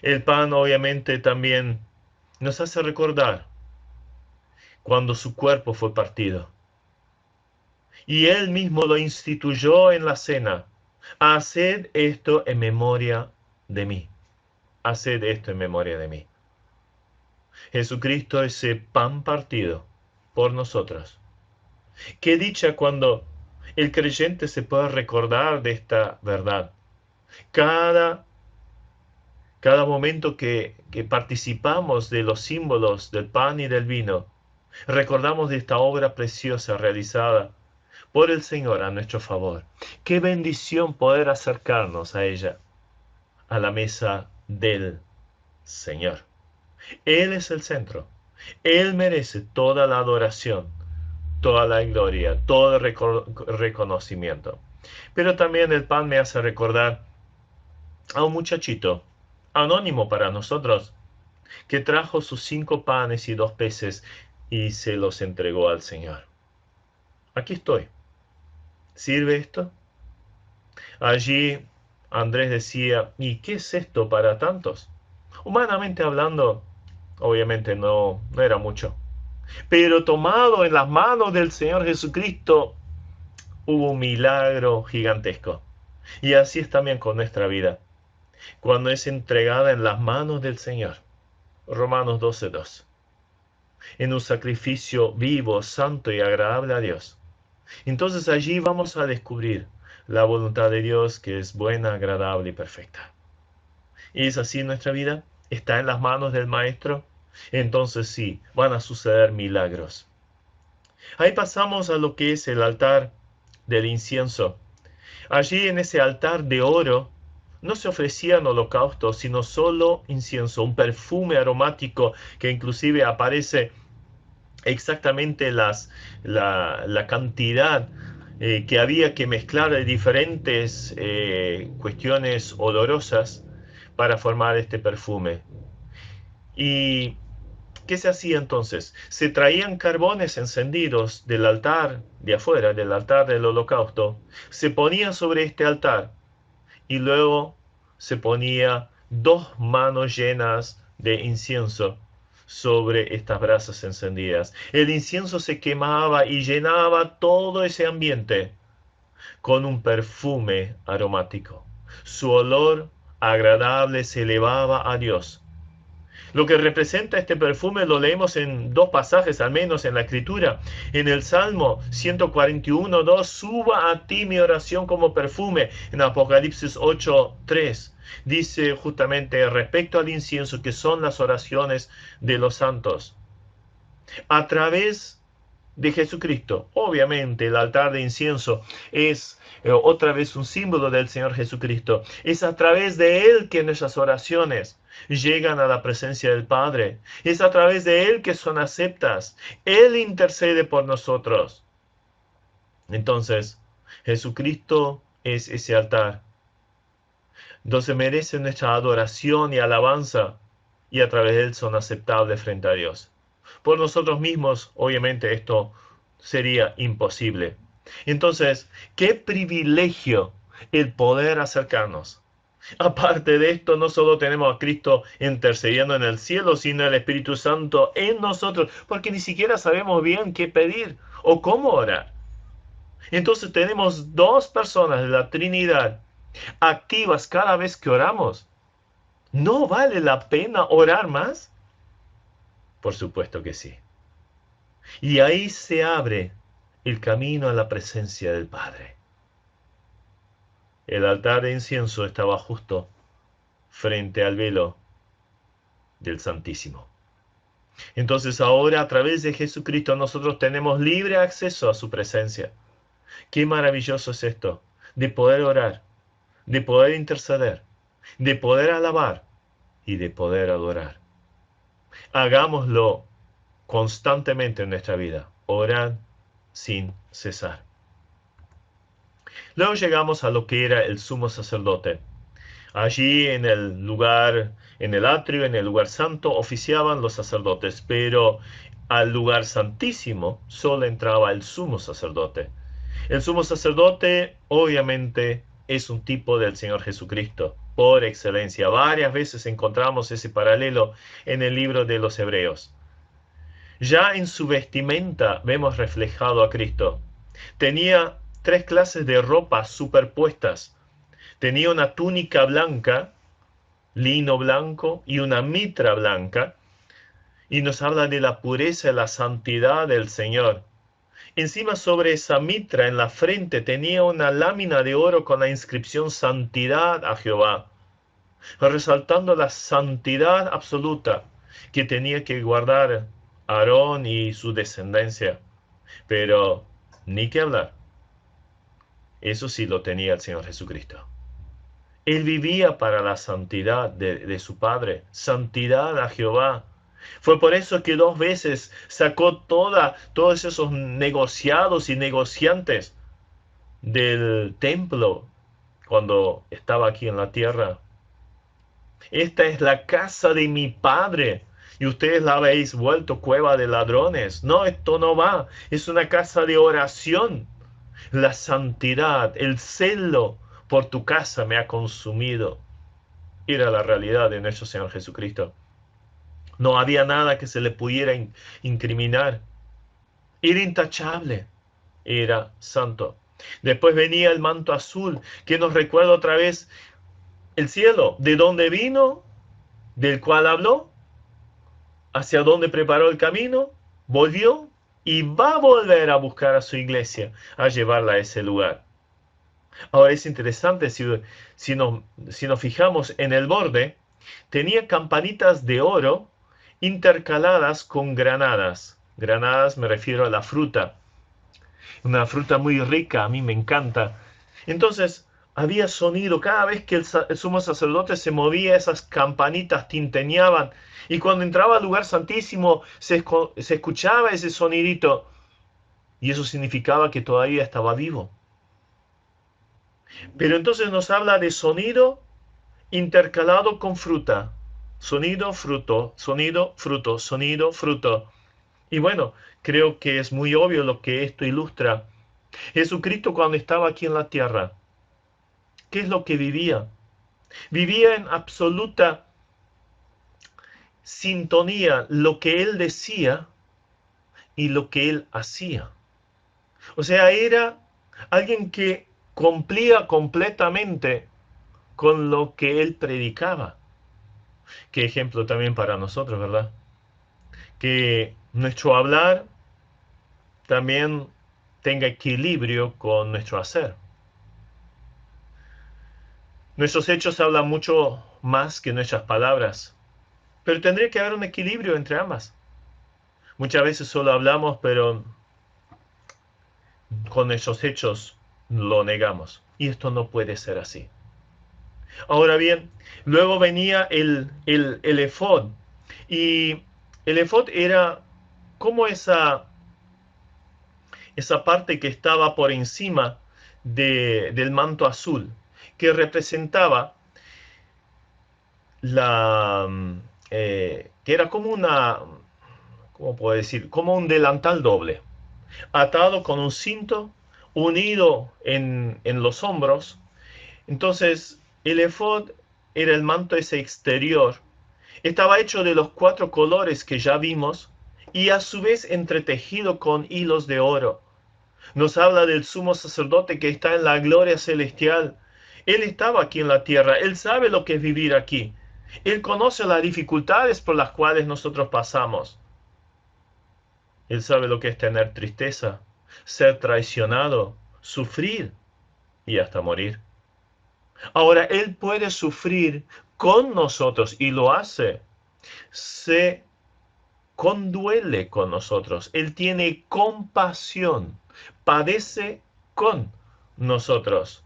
Speaker 2: El pan obviamente también nos hace recordar cuando su cuerpo fue partido. Y él mismo lo instituyó en la cena. Haced esto en memoria de mí. Haced esto en memoria de mí. Jesucristo, ese pan partido por nosotros. Qué dicha cuando el creyente se puede recordar de esta verdad. Cada momento que participamos de los símbolos del pan y del vino, recordamos de esta obra preciosa realizada por el Señor a nuestro favor. Qué bendición poder acercarnos a ella, a la mesa del Señor. Él es el centro. Él merece toda la adoración, toda la gloria, todo el reconocimiento. Pero también el pan me hace recordar a un muchachito, anónimo para nosotros, que trajo sus 5 panes y 2 peces y se los entregó al Señor. Aquí estoy. ¿Sirve esto? Allí Andrés decía, ¿y qué es esto para tantos? Humanamente hablando, obviamente no era mucho. Pero tomado en las manos del Señor Jesucristo, hubo un milagro gigantesco. Y así es también con nuestra vida. Cuando es entregada en las manos del Señor. Romanos 12:2. En un sacrificio vivo, santo y agradable a Dios. Entonces allí vamos a descubrir la voluntad de Dios, que es buena, agradable y perfecta. ¿Y es así nuestra vida? ¿Está en las manos del Maestro? Entonces sí, van a suceder milagros. Ahí pasamos a lo que es el altar del incienso. Allí en ese altar de oro no se ofrecían holocaustos, sino solo incienso, un perfume aromático que inclusive aparece exactamente la cantidad que había que mezclar de diferentes cuestiones olorosas para formar este perfume. ¿Y qué se hacía entonces? Se traían carbones encendidos del altar de afuera, del altar del holocausto, se ponían sobre este altar y luego se ponía 2 manos llenas de incienso sobre estas brasas encendidas. El incienso se quemaba y llenaba todo ese ambiente con un perfume aromático. Su olor agradable se elevaba a Dios. Lo que representa este perfume lo leemos en 2 pasajes, al menos en la Escritura. En el Salmo 141:2, suba a ti mi oración como perfume. En Apocalipsis 8:3 dice justamente respecto al incienso, que son las oraciones de los santos. A través de Jesucristo. Obviamente el altar de incienso es otra vez un símbolo del Señor Jesucristo. Es a través de Él que nuestras oraciones llegan a la presencia del Padre. Es a través de Él que son aceptas. Él intercede por nosotros. Entonces, Jesucristo es ese altar. Entonces merece nuestra adoración y alabanza, y a través de Él son aceptables frente a Dios. Por nosotros mismos, obviamente, esto sería imposible. Entonces, qué privilegio el poder acercarnos. Aparte de esto, no solo tenemos a Cristo intercediendo en el cielo, sino el Espíritu Santo en nosotros, porque ni siquiera sabemos bien qué pedir o cómo orar. Entonces tenemos 2 personas de la Trinidad activas cada vez que oramos. ¿No vale la pena orar más? Por supuesto que sí. Y ahí se abre el camino a la presencia del Padre. El altar de incienso estaba justo frente al velo del Santísimo. Entonces ahora, a través de Jesucristo, nosotros tenemos libre acceso a su presencia. Qué maravilloso es esto, de poder orar, de poder interceder, de poder alabar y de poder adorar. Hagámoslo constantemente en nuestra vida. Orad sin cesar. Luego llegamos a lo que era el sumo sacerdote. Allí en el lugar, en el atrio, en el lugar santo, oficiaban los sacerdotes, pero al lugar santísimo solo entraba el sumo sacerdote. El sumo sacerdote, obviamente, es un tipo del Señor Jesucristo, por excelencia. Varias veces encontramos ese paralelo en el libro de los Hebreos. Ya en su vestimenta vemos reflejado a Cristo. Tenía tres clases de ropas superpuestas. Tenía una túnica blanca, lino blanco, y una mitra blanca, y nos habla de la pureza y la santidad del Señor. Encima sobre esa mitra en la frente tenía una lámina de oro con la inscripción Santidad a Jehová, resaltando la santidad absoluta que tenía que guardar Aarón y su descendencia. Pero ni que hablar, eso sí lo tenía el Señor Jesucristo. Él vivía para la santidad de su Padre, santidad a Jehová. Fue por eso que 2 veces sacó todos esos negociados y negociantes del templo cuando estaba aquí en la tierra. Esta es la casa de mi Padre y ustedes la habéis vuelto cueva de ladrones. No, esto no va. Es una casa de oración. La santidad, el celo por tu casa me ha consumido. Era la realidad de nuestro Señor Jesucristo. No había nada que se le pudiera incriminar. Era intachable. Era santo. Después venía el manto azul, que nos recuerda otra vez el cielo, de dónde vino, del cual habló, hacia dónde preparó el camino, volvió y va a volver a buscar a su iglesia, a llevarla a ese lugar. Ahora es interesante, si nos fijamos en el borde, tenía campanitas de oro intercaladas con granadas. Granadas me refiero a la fruta. Una fruta muy rica, a mí me encanta. Entonces, había sonido. Cada vez que el sumo sacerdote se movía, esas campanitas tinteñaban. Y cuando entraba al lugar santísimo, se escuchaba ese sonidito. Y eso significaba que todavía estaba vivo. Pero entonces nos habla de sonido intercalado con fruta. Sonido, fruto, sonido, fruto, sonido, fruto. Y bueno, creo que es muy obvio lo que esto ilustra. Jesucristo cuando estaba aquí en la tierra, ¿qué es lo que vivía? Vivía en absoluta sintonía lo que Él decía y lo que Él hacía. O sea, era alguien que cumplía completamente con lo que Él predicaba. Qué ejemplo también para nosotros, ¿verdad? Que nuestro hablar también tenga equilibrio con nuestro hacer. Nuestros hechos hablan mucho más que nuestras palabras, pero tendría que haber un equilibrio entre ambas. Muchas veces solo hablamos, pero con nuestros hechos lo negamos. Y esto no puede ser así. Ahora bien, luego venía el efod. Y el efod era como esa parte que estaba por encima del manto azul, que representaba que era como ¿cómo puedo decir? Como un delantal doble, atado con un cinto, unido en los hombros. Entonces, el efod era el manto ese exterior. Estaba hecho de los 4 colores que ya vimos y a su vez entretejido con hilos de oro. Nos habla del sumo sacerdote que está en la gloria celestial. Él estaba aquí en la tierra. Él sabe lo que es vivir aquí. Él conoce las dificultades por las cuales nosotros pasamos. Él sabe lo que es tener tristeza, ser traicionado, sufrir y hasta morir. Ahora, Él puede sufrir con nosotros y lo hace. Se conduele con nosotros. Él tiene compasión, padece con nosotros.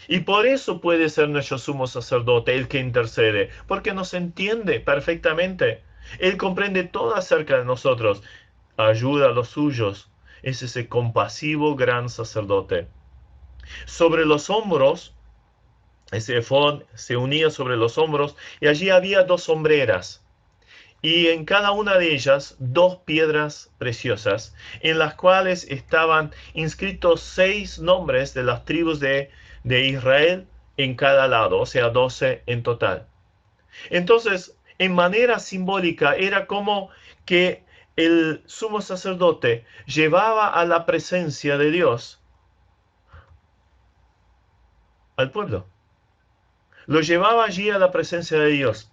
Speaker 2: Y por eso puede ser nuestro sumo sacerdote el que intercede, porque nos entiende perfectamente. Él comprende todo acerca de nosotros, ayuda a los suyos. Es ese compasivo gran sacerdote. Sobre los hombros, ese efod se unía sobre los hombros y allí había dos sombreras. Y en cada una de ellas dos piedras preciosas, en las cuales estaban inscritos 6 nombres de las tribus de Israel en cada lado, o sea, 12 en total. Entonces, en manera simbólica, era como que el sumo sacerdote llevaba a la presencia de Dios al pueblo. Lo llevaba allí a la presencia de Dios.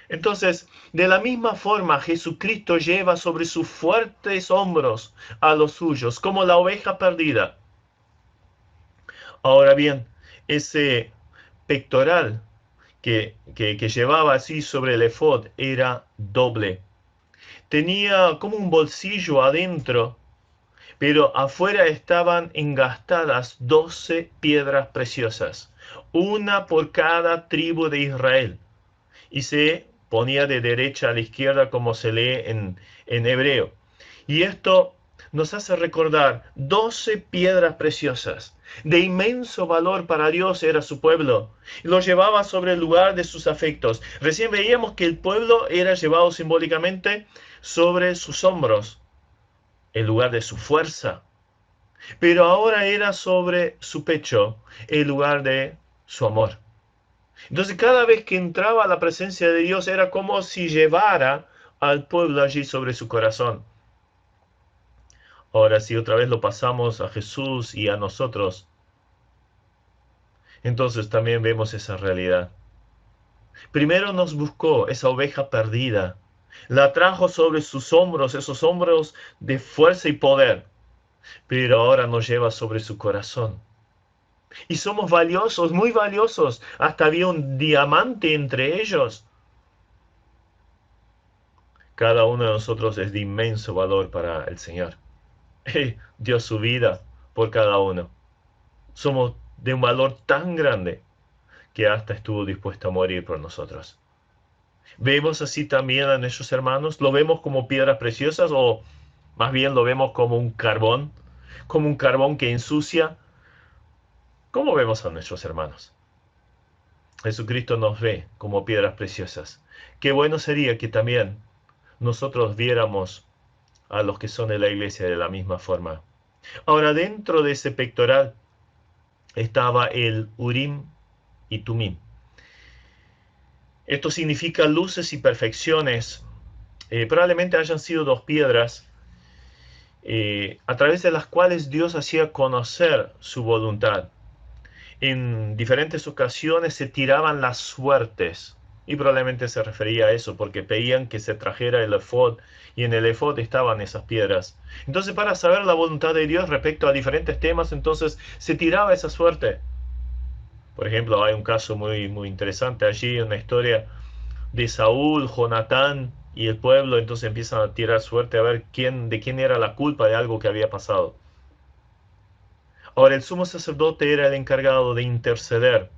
Speaker 2: Entonces, de la misma forma, Jesucristo lleva sobre sus fuertes hombros a los suyos, como la oveja perdida. Ahora bien, ese pectoral que llevaba así sobre el efod era doble. Tenía como un bolsillo adentro, pero afuera estaban engastadas 12 piedras preciosas, una por cada tribu de Israel. Y se ponía de derecha a la izquierda como se lee en hebreo. Y esto nos hace recordar 12 piedras preciosas, de inmenso valor para Dios era su pueblo. Lo llevaba sobre el lugar de sus afectos. Recién veíamos que el pueblo era llevado simbólicamente sobre sus hombros, el lugar de su fuerza. Pero ahora era sobre su pecho, el lugar de su amor. Entonces cada vez que entraba a la presencia de Dios era como si llevara al pueblo allí sobre su corazón. Ahora si otra vez lo pasamos a Jesús y a nosotros, entonces también vemos esa realidad. Primero nos buscó esa oveja perdida, la trajo sobre sus hombros, esos hombros de fuerza y poder, pero ahora nos lleva sobre su corazón. Y somos valiosos, muy valiosos, hasta había un diamante entre ellos. Cada uno de nosotros es de inmenso valor para el Señor. Él dio su vida por cada uno. Somos de un valor tan grande que hasta estuvo dispuesto a morir por nosotros. ¿Vemos así también a nuestros hermanos? ¿Lo vemos como piedras preciosas o más bien lo vemos como un carbón? Como un carbón que ensucia. ¿Cómo vemos a nuestros hermanos? Jesucristo nos ve como piedras preciosas. Qué bueno sería que también nosotros viéramos a los que son de la iglesia de la misma forma. Ahora, dentro de ese pectoral estaba el Urim y Tumim. Esto significa luces y perfecciones. Probablemente hayan sido dos piedras a través de las cuales Dios hacía conocer su voluntad. En diferentes ocasiones se tiraban las suertes. Y probablemente se refería a eso, porque pedían que se trajera el efod, y en el efod estaban esas piedras. Entonces, para saber la voluntad de Dios respecto a diferentes temas, entonces se tiraba esa suerte. Por ejemplo, hay un caso muy interesante allí, una historia de Saúl, Jonatán y el pueblo, entonces empiezan a tirar suerte a ver de quién era la culpa de algo que había pasado. Ahora, el sumo sacerdote era el encargado de interceder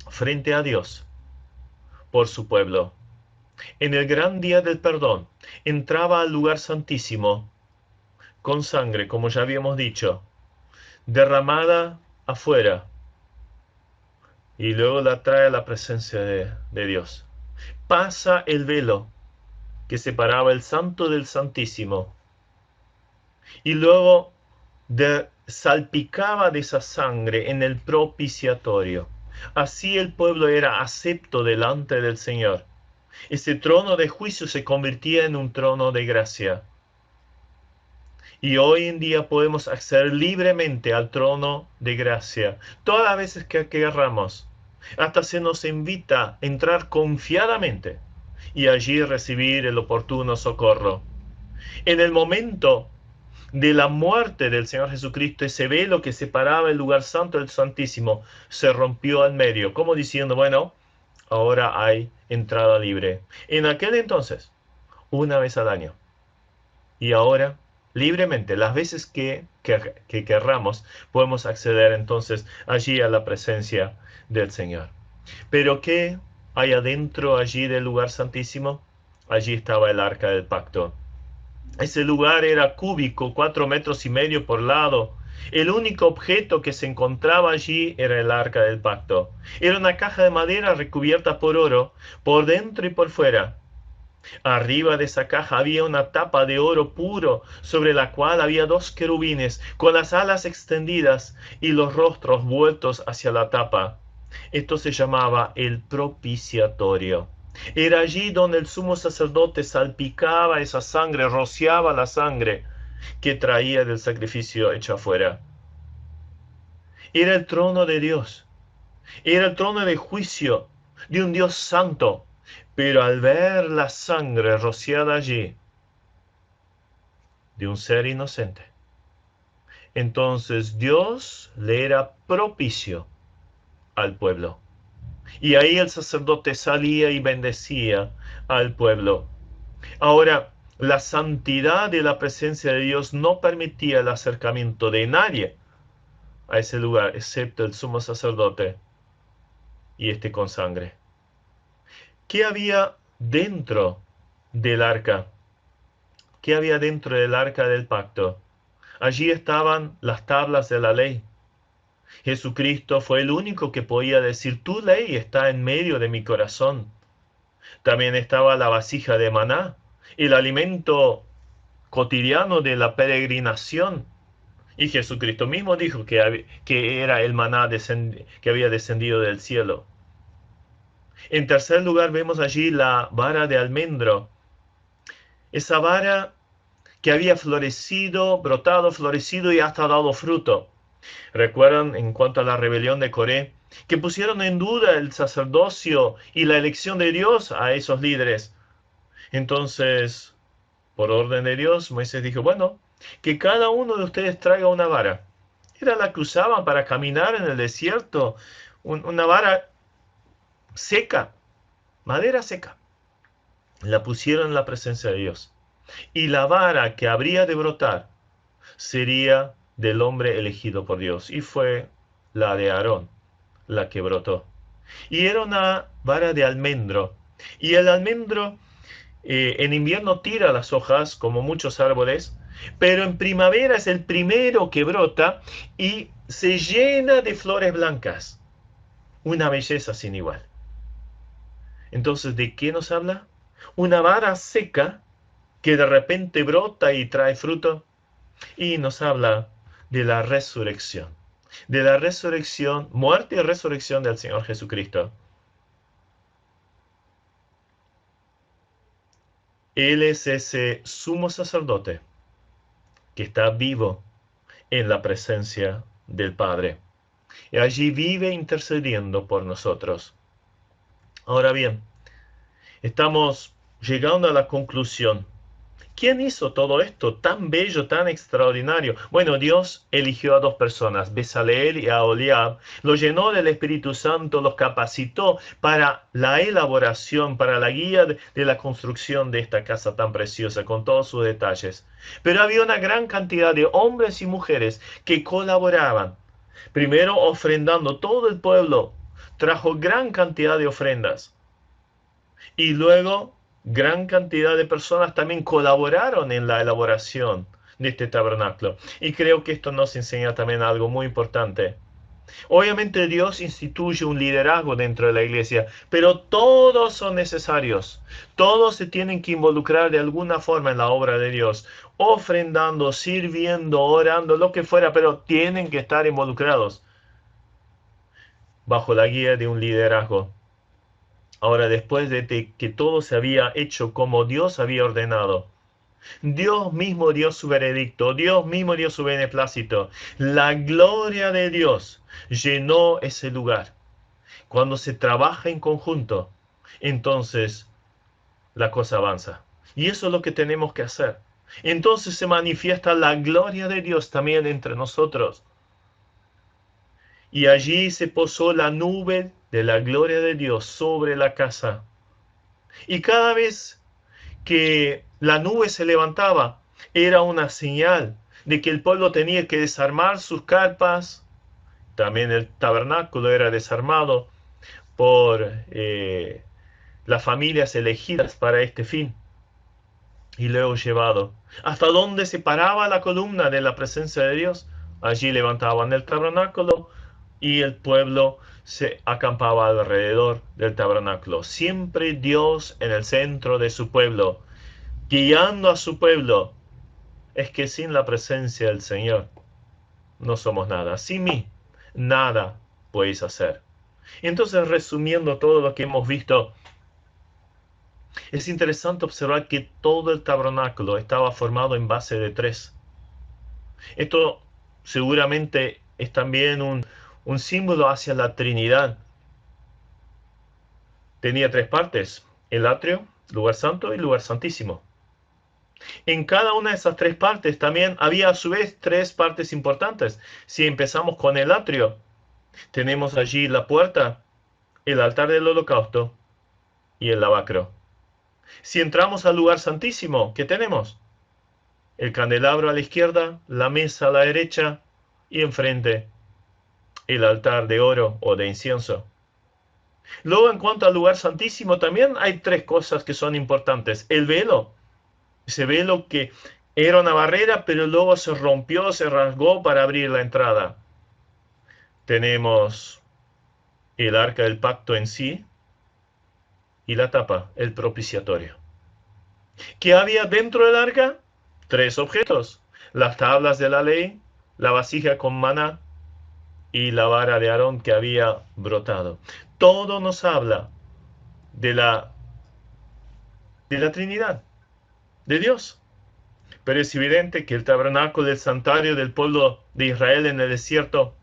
Speaker 2: frente a Dios por su pueblo. En el gran día del perdón, entraba al lugar santísimo con sangre, como ya habíamos dicho, derramada afuera, y luego la trae a la presencia de Dios. Pasa el velo que separaba el santo del santísimo, y luego salpicaba de esa sangre en el propiciatorio. Así el pueblo era acepto delante del Señor. Ese trono de juicio se convertía en un trono de gracia. Y hoy en día podemos acceder libremente al trono de gracia todas las veces que querramos. Hasta se nos invita a entrar confiadamente y allí recibir el oportuno socorro. En el momento de la muerte del Señor Jesucristo, ese velo que separaba el lugar santo del Santísimo se rompió al medio, como diciendo, bueno, ahora hay entrada libre. En aquel entonces, una vez al año. Y ahora libremente. Las veces que querramos, podemos acceder entonces allí a la presencia del Señor. Pero ¿qué hay adentro allí del lugar santísimo? Allí estaba el arca del pacto. Ese lugar era cúbico, 4,5 metros por lado. El único objeto que se encontraba allí era el arca del pacto. Era una caja de madera recubierta por oro, por dentro y por fuera. Arriba de esa caja había una tapa de oro puro, sobre la cual había 2 querubines, con las alas extendidas y los rostros vueltos hacia la tapa. Esto se llamaba el propiciatorio. Era allí donde el sumo sacerdote salpicaba esa sangre, rociaba la sangre que traía del sacrificio hecho afuera. Era el trono de Dios. Era el trono de juicio de un Dios santo. Pero al ver la sangre rociada allí de un ser inocente, entonces Dios le era propicio al pueblo. Y ahí el sacerdote salía y bendecía al pueblo. Ahora, la santidad de la presencia de Dios no permitía el acercamiento de nadie a ese lugar, excepto el sumo sacerdote y este con sangre. ¿Qué había dentro del arca? ¿Qué había dentro del arca del pacto? Allí estaban las tablas de la ley. Jesucristo fue el único que podía decir, tu ley está en medio de mi corazón. También estaba la vasija de maná, el alimento cotidiano de la peregrinación. Y Jesucristo mismo dijo que era el maná que había descendido del cielo. En tercer lugar vemos allí la vara de almendro. Esa vara que había florecido, brotado, florecido y hasta dado fruto. Recuerdan en cuanto a la rebelión de Coré, que pusieron en duda el sacerdocio y la elección de Dios a esos líderes. Entonces, por orden de Dios, Moisés dijo, bueno, que cada uno de ustedes traiga una vara. Era la que usaban para caminar en el desierto, una vara seca, madera seca. La pusieron en la presencia de Dios. Y la vara que habría de brotar sería del hombre elegido por Dios. Y fue la de Aarón, la que brotó. Y era una vara de almendro. Y el almendro en invierno tira las hojas, como muchos árboles, pero en primavera es el primero que brota y se llena de flores blancas. Una belleza sin igual. Entonces, ¿de qué nos habla? Una vara seca que de repente brota y trae fruto. Y nos habla de la resurrección. De la resurrección, muerte y resurrección del Señor Jesucristo. Él es ese sumo sacerdote que está vivo en la presencia del Padre. Y allí vive intercediendo por nosotros. Ahora bien, estamos llegando a la conclusión. ¿Quién hizo todo esto tan bello, tan extraordinario? Bueno, Dios eligió a 2 personas, Bezaleel y Aholiab, los llenó del Espíritu Santo, los capacitó para la elaboración, para la guía de la construcción de esta casa tan preciosa, con todos sus detalles. Pero había una gran cantidad de hombres y mujeres que colaboraban. Primero ofrendando, todo el pueblo trajo gran cantidad de ofrendas. Y luego gran cantidad de personas también colaboraron en la elaboración de este tabernáculo. Y creo que esto nos enseña también algo muy importante. Obviamente Dios instituye un liderazgo dentro de la iglesia, pero todos son necesarios. Todos se tienen que involucrar de alguna forma en la obra de Dios, ofrendando, sirviendo, orando, lo que fuera, pero tienen que estar involucrados bajo la guía de un liderazgo. Ahora, después de que todo se había hecho como Dios había ordenado, Dios mismo dio su veredicto, Dios mismo dio su beneplácito. La gloria de Dios llenó ese lugar. Cuando se trabaja en conjunto, entonces la cosa avanza. Y eso es lo que tenemos que hacer. Entonces se manifiesta la gloria de Dios también entre nosotros. Y allí se posó la nube de la gloria de Dios sobre la casa. Y cada vez que la nube se levantaba, Era una señal de que el pueblo tenía que desarmar sus carpas. También el tabernáculo era desarmado por las familias elegidas para este fin y luego llevado. ¿Hasta dónde se paraba la columna de la presencia de Dios? Allí levantaban el tabernáculo y el pueblo se acampaba alrededor del tabernáculo. Siempre Dios en el centro de su pueblo, guiando a su pueblo. Es que sin la presencia del Señor no somos nada. Sin mí, nada podéis hacer. Entonces, resumiendo todo lo que hemos visto, es interesante observar que todo el tabernáculo estaba formado en base de 3. Esto seguramente es también un símbolo hacia la Trinidad. Tenía 3 partes: el atrio, lugar santo y lugar santísimo. En cada una de esas 3 partes también había a su vez 3 partes importantes. Si empezamos con el atrio, tenemos allí la puerta, el altar del holocausto y el lavacro. Si entramos al lugar santísimo, ¿qué tenemos? El candelabro a la izquierda, la mesa a la derecha y enfrente el altar de oro o de incienso. Luego, en cuanto al lugar santísimo, también hay 3 cosas que son importantes. El velo, ese velo que era una barrera, pero luego se rompió, se rasgó para abrir la entrada. Tenemos el arca del pacto en sí y la tapa, el propiciatorio. ¿Qué había dentro del arca? 3 objetos: las tablas de la ley, la vasija con maná y la vara de Aarón que había brotado. Todo nos habla de la Trinidad, de Dios. Pero es evidente que el tabernáculo del santuario del pueblo de Israel en el desierto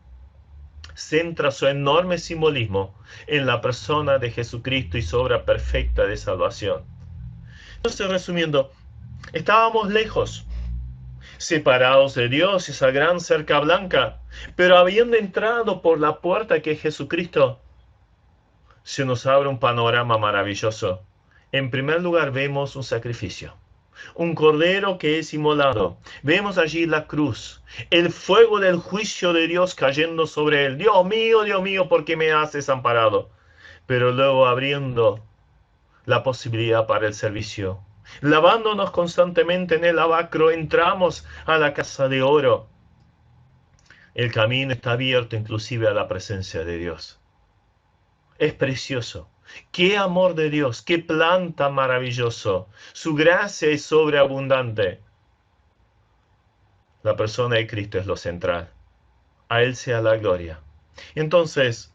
Speaker 2: centra su enorme simbolismo en la persona de Jesucristo y su obra perfecta de salvación. Entonces, resumiendo, estábamos lejos, separados de Dios, esa gran cerca blanca, pero habiendo entrado por la puerta que es Jesucristo, se nos abre un panorama maravilloso. En primer lugar, vemos un sacrificio, un cordero que es inmolado. Vemos allí la cruz, el fuego del juicio de Dios cayendo sobre él. Dios mío, ¿por qué me has desamparado? Pero luego abriendo la posibilidad para el servicio. Lavándonos constantemente en el lavacro, entramos a la casa de oro. El camino está abierto inclusive a la presencia de Dios. Es precioso. ¡Qué amor de Dios! ¡Qué plan tan maravilloso! Su gracia es sobreabundante. La persona de Cristo es lo central. A Él sea la gloria. Entonces,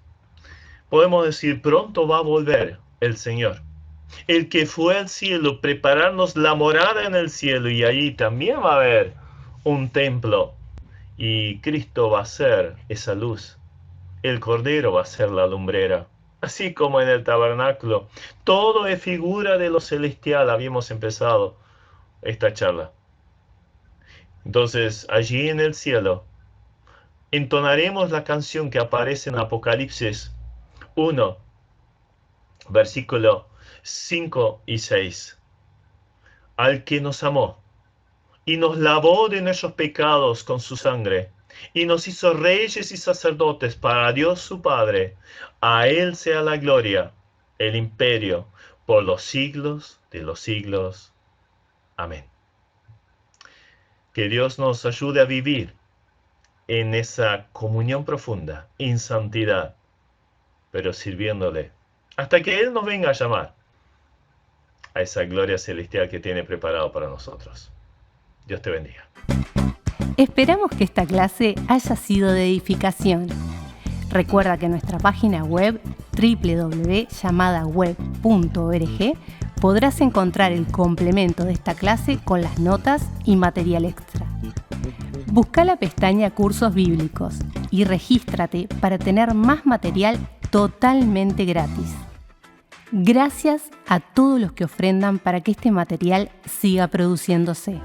Speaker 2: podemos decir, pronto va a volver el Señor, el que fue al cielo, prepararnos la morada en el cielo, y allí también va a haber un templo, y Cristo va a ser esa luz. El Cordero va a ser la lumbrera. Así como en el tabernáculo, todo es figura de lo celestial. Habíamos empezado esta charla. Entonces, allí en el cielo, entonaremos la canción que aparece en Apocalipsis 1, versículo 5 y 6. Al que nos amó y nos lavó de nuestros pecados con su sangre, y nos hizo reyes y sacerdotes para Dios su Padre. A Él sea la gloria, el imperio, por los siglos de los siglos. Amén. Que Dios nos ayude a vivir en esa comunión profunda, en santidad, pero sirviéndole, hasta que Él nos venga a llamar a esa gloria celestial que tiene preparado para nosotros. Dios te bendiga.
Speaker 1: Esperamos que esta clase haya sido de edificación. Recuerda que en nuestra página web www.llamadaweb.org podrás encontrar el complemento de esta clase con las notas y material extra. Busca la pestaña Cursos Bíblicos y regístrate para tener más material totalmente gratis. Gracias a todos los que ofrendan para que este material siga produciéndose.